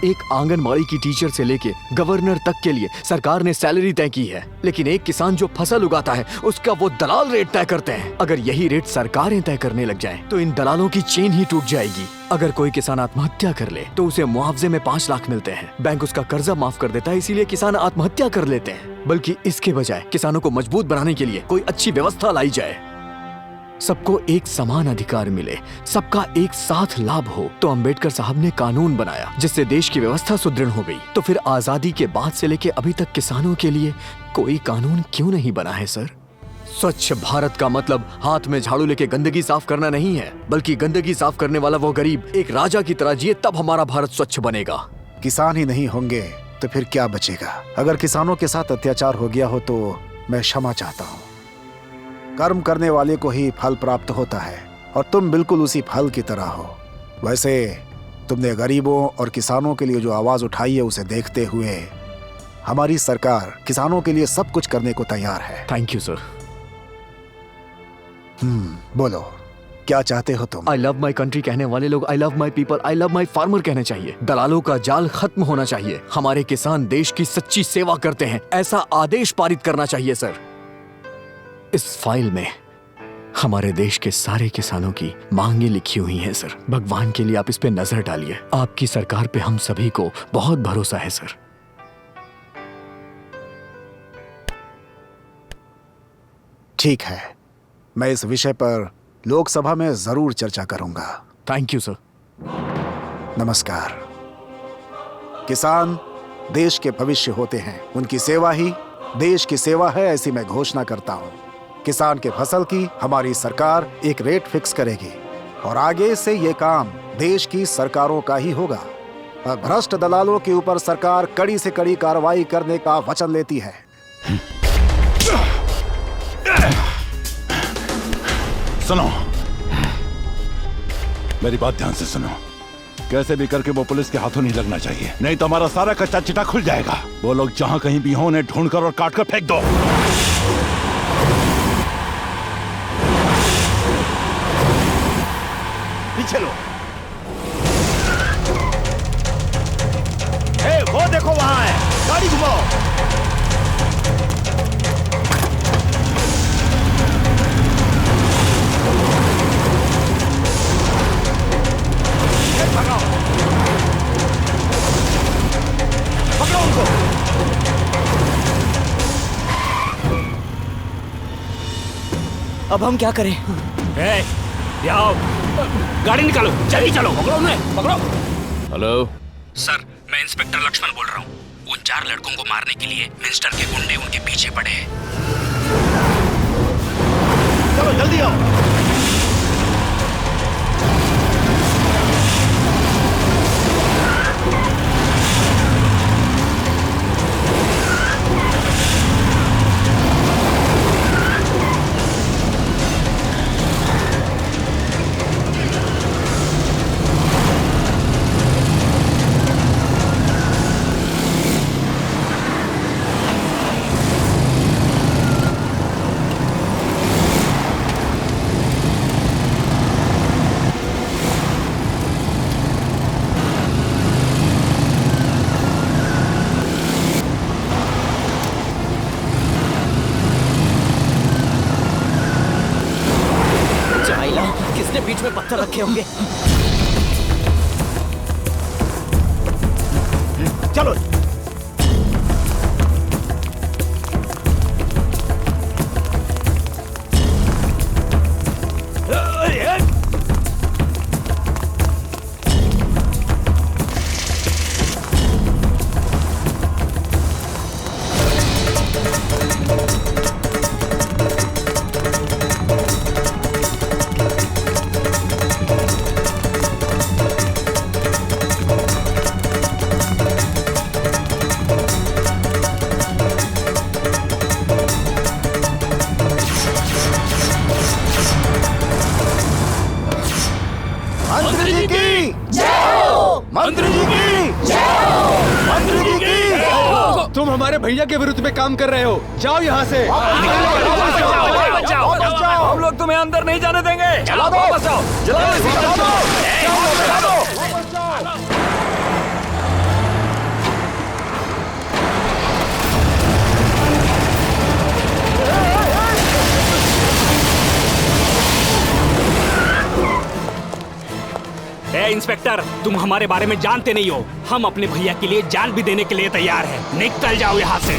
एक आंगनबाड़ी की टीचर से लेके गवर्नर तक के लिए सरकार ने सैलरी तय की है, लेकिन एक किसान जो फसल उगाता है उसका वो दलाल रेट तय करते हैं। अगर यही रेट सरकारें तय करने लग जाएं, तो इन दलालों की चेन ही टूट जाएगी। अगर कोई किसान आत्महत्या कर ले तो उसे मुआवजे में 5 लाख मिलते हैं, बैंक उसका कर्जा माफ कर देता है, इसीलिए किसान आत्महत्या कर लेते हैं। बल्कि इसके बजाय किसानों को मजबूत बनाने के लिए कोई अच्छी व्यवस्था लाई जाए, सबको एक समान अधिकार मिले, सबका एक साथ लाभ हो। तो अंबेडकर साहब ने कानून बनाया जिससे देश की व्यवस्था सुदृढ़ हो गई। तो फिर आजादी के बाद से लेके अभी तक किसानों के लिए कोई कानून क्यों नहीं बना है सर? स्वच्छ भारत का मतलब हाथ में झाड़ू लेके गंदगी साफ करना नहीं है, बल्कि गंदगी साफ करने वाला वो गरीब एक राजा की तरह जिए, तब हमारा भारत स्वच्छ बनेगा। किसान ही नहीं होंगे तो फिर क्या बचेगा? अगर किसानों के साथ अत्याचार हो गया हो तो मैं क्षमा चाहता हूँ। कर्म करने वाले को ही फल प्राप्त होता है और तुम बिल्कुल उसी फल की तरह हो। वैसे तुमने गरीबों और किसानों के लिए जो आवाज उठाई है उसे देखते हुए हमारी सरकार किसानों के लिए सब कुछ करने को तैयार है। Thank you sir. बोलो क्या चाहते हो तुम? आई लव माई कंट्री कहने वाले लोग I love my people, I love my farmer कहने चाहिए। दलालों का जाल खत्म होना चाहिए। हमारे किसान देश की सच्ची सेवा करते हैं, ऐसा आदेश पारित करना चाहिए सर। इस फाइल में हमारे देश के सारे किसानों की मांगे लिखी हुई हैं सर। भगवान के लिए आप इस पे नजर डालिए। आपकी सरकार पे हम सभी को बहुत भरोसा है सर। ठीक है, मैं इस विषय पर लोकसभा में जरूर चर्चा करूंगा। Thank you sir. नमस्कार। किसान देश के भविष्य होते हैं, उनकी सेवा ही देश की सेवा है, ऐसी मैं घोषणा करता हूं। किसान के फसल की हमारी सरकार एक रेट फिक्स करेगी और आगे से ये काम देश की सरकारों का ही होगा। और भ्रष्ट दलालों के ऊपर सरकार कड़ी से कड़ी कार्रवाई करने का वचन लेती है। सुनो, मेरी बात ध्यान से सुनो। कैसे भी करके वो पुलिस के हाथों नहीं लगना चाहिए, नहीं तो हमारा सारा कच्चा चिटा खुल जाएगा। वो लोग जहां कहीं भी हो उन्हें ढूंढकर और काटकर फेंक दो। पीछे लो। वो देखो वहां है, गाड़ी घुमाओ। भगाओ, पकड़ो उनको। अब हम क्या करें? आओ, गाड़ी निकालो, जल्दी चलो, पकड़ो उन्हें, पकड़ो। हेलो सर, मैं इंस्पेक्टर लक्ष्मण बोल रहा हूँ। उन 4 लड़कों को मारने के लिए मिनिस्टर के गुंडे उनके पीछे पड़े हैं। चलो जल्दी आओ। बीच में पत्थर रखे होंगे। चलो मंत्री जी की जय हो, मंत्री जी की जय हो, मंत्री जी की जय हो। तुम हमारे भैया के विरुद्ध में काम कर रहे हो, जाओ यहाँ से। हम लोग तुम्हें अंदर नहीं जाने देंगे। जला दो, वापस आओ, जला दो, जला दो। इंस्पेक्टर, तुम हमारे बारे में जानते नहीं हो। हम अपने भैया के लिए जान भी देने के लिए तैयार हैं। निकल जाओ यहाँ से।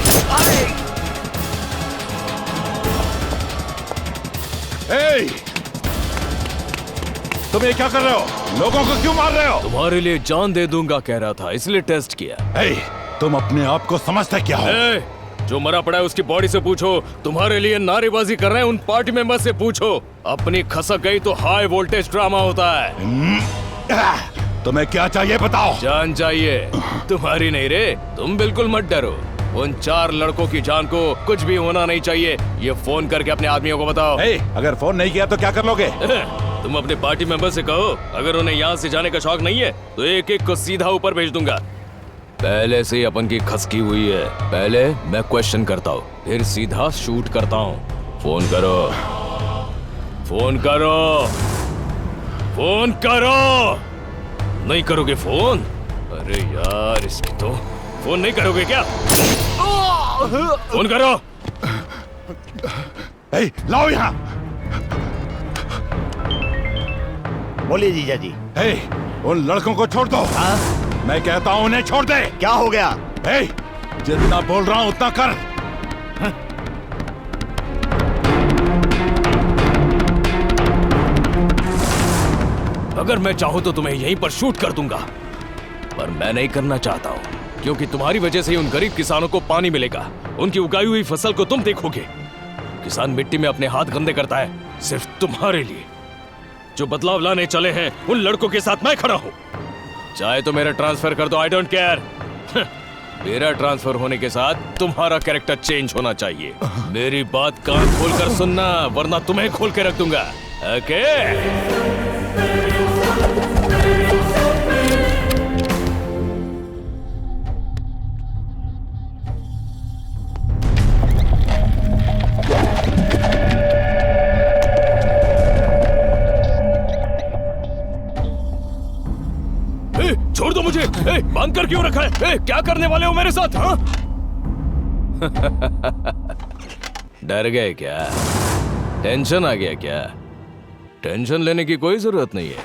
तुम ये क्या कर रहे हो? लोगों को क्यों मार रहे हो? तुम्हारे लिए जान दे दूंगा कह रहा था, इसलिए टेस्ट किया। तुम अपने आप को समझते क्या हो? जो मरा पड़ा है उसकी बॉडी से पूछो। तुम्हारे लिए नारेबाजी कर रहे हैं उन पार्टी मेंबर से पूछो। अपनी खसक गई तो हाई वोल्टेज ड्रामा होता है। तुम्हें क्या चाहिए बताओ? जान चाहिए? तुम्हारी नहीं रे, तुम बिल्कुल मत डरो। उन 4 लड़कों की जान को कुछ भी होना नहीं चाहिए। ये फोन करके अपने आदमियों को बताओ। अगर फोन नहीं किया तो क्या कर लोगे? तुम अपने पार्टी मेंबर से कहो, अगर उन्हें यहाँ से जाने का शौक नहीं है तो एक एक को सीधा ऊपर भेज दूंगा। पहले से ही अपन की खसकी हुई है। पहले मैं क्वेश्चन करता हूँ, फिर सीधा शूट करता हूँ। फोन करो, फोन करो, फोन करो। नहीं करोगे फोन? अरे यार, इसकी तो फोन नहीं करोगे क्या? फोन करो। लाओ यहाँ। बोलिए जीजा जी। उन लड़कों को छोड़ दो। मैं कहता हूँ उन्हें छोड़ दे। क्या हो गया? जितना बोल रहा हूँ उतना कर। अगर मैं चाहूं तो तुम्हें यहीं पर शूट कर दूंगा, पर मैं नहीं करना चाहता हूं, क्योंकि तुम्हारी वजह से ही उन गरीब किसानों को पानी मिलेगा। उनकी उगाई हुई फसल को तुम देखोगे। किसान मिट्टी में अपने हाथ गंदे करता है सिर्फ तुम्हारे लिए। जो बदलाव लाने चले हैं उन लड़कों के साथ मैं खड़ा हूं। चाहे तो मेरा ट्रांसफर कर दो, आई डोंट केयर। मेरा ट्रांसफर होने के साथ तुम्हारा कैरेक्टर चेंज होना चाहिए। मेरी बात कान खोलकर सुनना, वरना तुम्हें खोल के रख दूंगा। ओके? छोड़ दो मुझे। बांध कर क्यों रखा है? क्या करने वाले हो मेरे साथ? हाँ? डर गए क्या? टेंशन आ गया क्या? टेंशन लेने की कोई जरूरत नहीं है।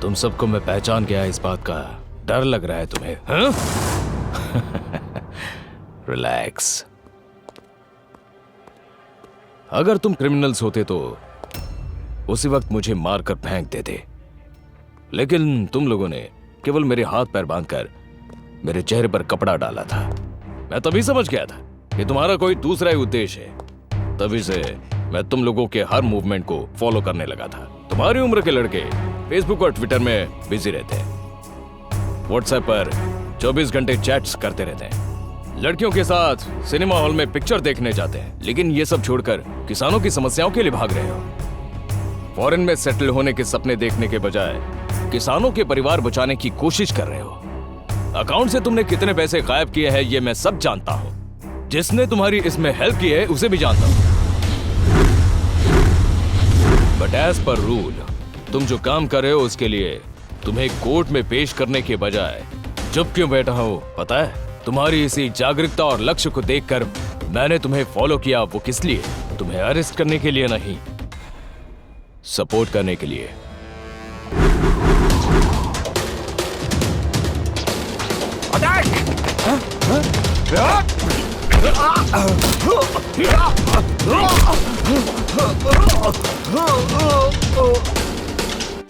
तुम सबको मैं पहचान गया, इस बात का डर लग रहा है तुम्हें? हाँ? रिलैक्स। अगर तुम क्रिमिनल्स होते तो उसी वक्त मुझे मारकर फेंक देते, लेकिन तुम लोगों ने केवल मेरे हाथ पैर बांधकर मेरे चेहरे पर कपड़ा डाला था। मैं तभी समझ गया था कि तुम्हारा कोई दूसरा ही उद्देश्य है। तभी से मैं तुम लोगों के हर मूवमेंट को फॉलो करने लगा था। तुम्हारी उम्र के लड़के फेसबुक और ट्विटर में बिजी रहते हैं, व्हाट्सएप पर 24 घंटे चैट्स करते रहते हैं, लड़कियों के साथ सिनेमा हॉल में पिक्चर देखने जाते हैं, लेकिन ये सब छोड़कर किसानों की समस्याओं के लिए भाग रहे हो। फॉरेन में सेटल होने के सपने देखने के बजाय किसानों के परिवार बचाने की कोशिश कर रहे हो। अकाउंट से तुमने कितने पैसे गायब किए हैं ये मैं सब जानता हूं। जिसने तुम्हारी इसमें हेल्प की है उसे भी जानता हूं। बट एज पर रूल तुम जो काम कर रहे हो उसके लिए तुम्हें कोर्ट में पेश करने के बजाय चुप क्यों बैठा हो पता है? तुम्हारी इसी जागरूकता और लक्ष्य को देखकर मैंने तुम्हें फॉलो किया। वो किस लिए? तुम्हें अरेस्ट करने के लिए नहीं, सपोर्ट करने के लिए।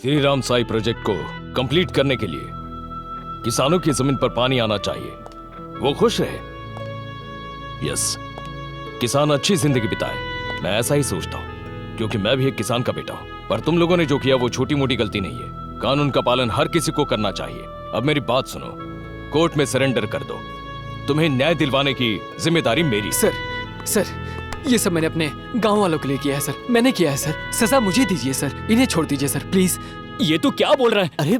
श्री राम साई प्रोजेक्ट को कंप्लीट करने के लिए किसानों की जमीन पर पानी आना चाहिए, वो खुश रहे। यस, किसान अच्छी जिंदगी बिताए, मैं ऐसा ही सोचता हूँ, क्योंकि मैं भी एक किसान का बेटा हूँ। पर तुम लोगों ने जो किया वो छोटी मोटी गलती नहीं है। कानून का पालन हर किसी को करना चाहिए। अब मेरी बात सुनो, कोर्ट में सरेंडर कर दो। तुम्हें न्याय दिलवाने की जिम्मेदारी मेरी। सर, ये सब मैंने अपने गांव वालों के लिए किया है सर। मैंने किया है सर। सजा मुझे दीजिए सर, इन्हें छोड़ दीजिए सर, प्लीज। ये तू क्या बोल रहा है? अरे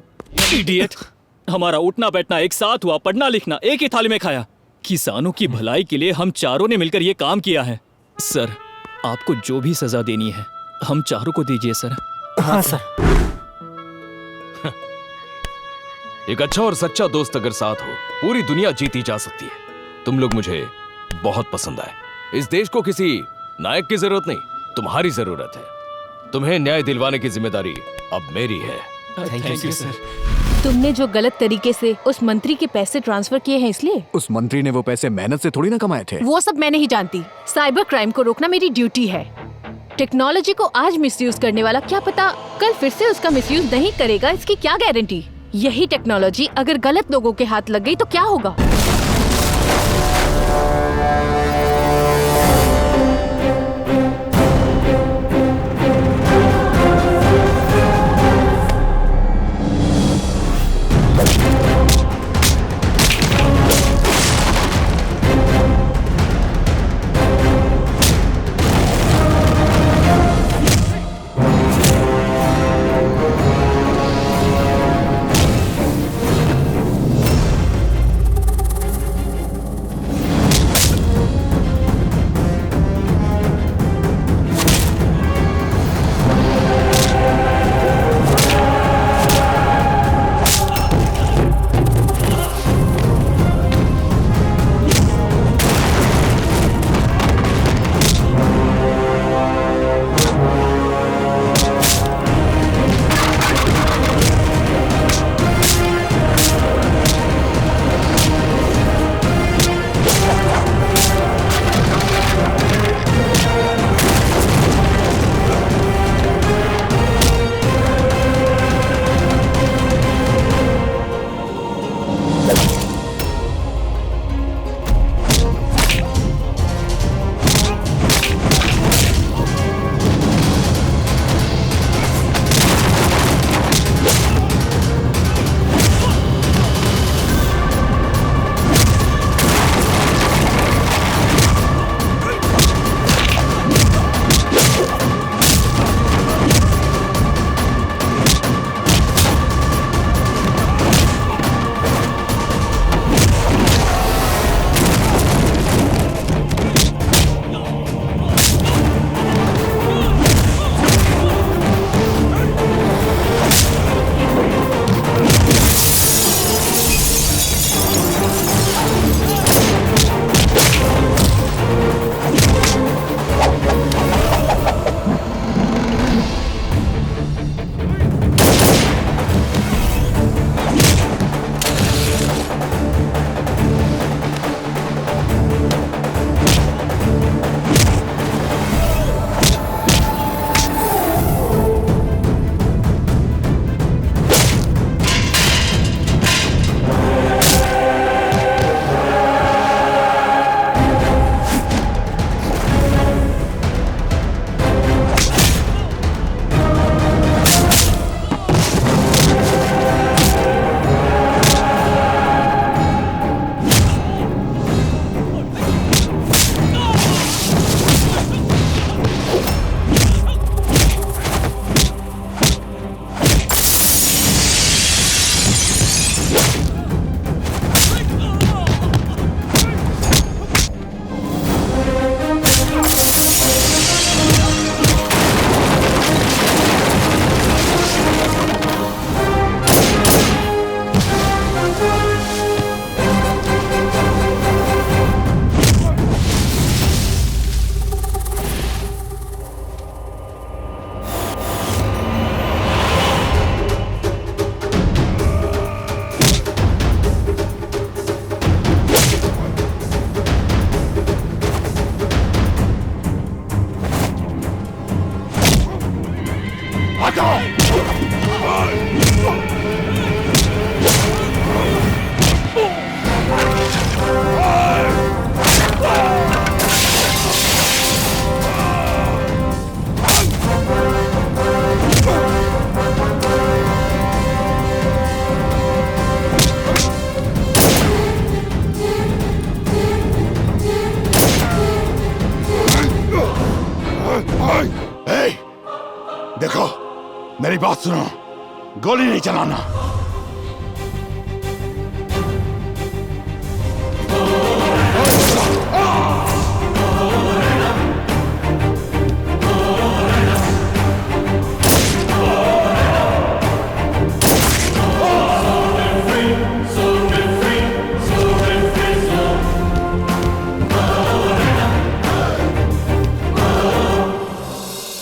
इडियट! हमारा उठना बैठना एक साथ हुआ, पढ़ना लिखना एक ही थाली में खाया। किसानों की भलाई के लिए हम चारों ने मिलकर ये काम किया है। सर, आपको जो भी सजा देनी है हम चारों को दीजिए सर। हाँ सर। एक अच्छा और सच्चा दोस्त अगर साथ हो, पूरी दुनिया जीती जा सकती है। तुम लोग मुझे बहुत पसंद आए। इस देश को किसी नायक की जरूरत नहीं, तुम्हारी जरूरत है। तुम्हें न्याय दिलवाने की जिम्मेदारी अब मेरी है। Thank you sir. तुमने जो गलत तरीके से उस मंत्री के पैसे ट्रांसफर किए हैं इसलिए? उस मंत्री ने वो पैसे मेहनत से थोड़ी ना कमाए थे। वो सब मैं नहीं जानती। साइबर क्राइम को रोकना मेरी ड्यूटी है। टेक्नोलॉजी को आज मिसयूज करने वाला क्या पता कल फिर से उसका मिसयूज नहीं करेगा, इसकी क्या गारंटी? यही टेक्नोलॉजी अगर गलत लोगों के हाथ लग गई तो क्या होगा? मेरी बात सुनो, गोली नहीं चलाना।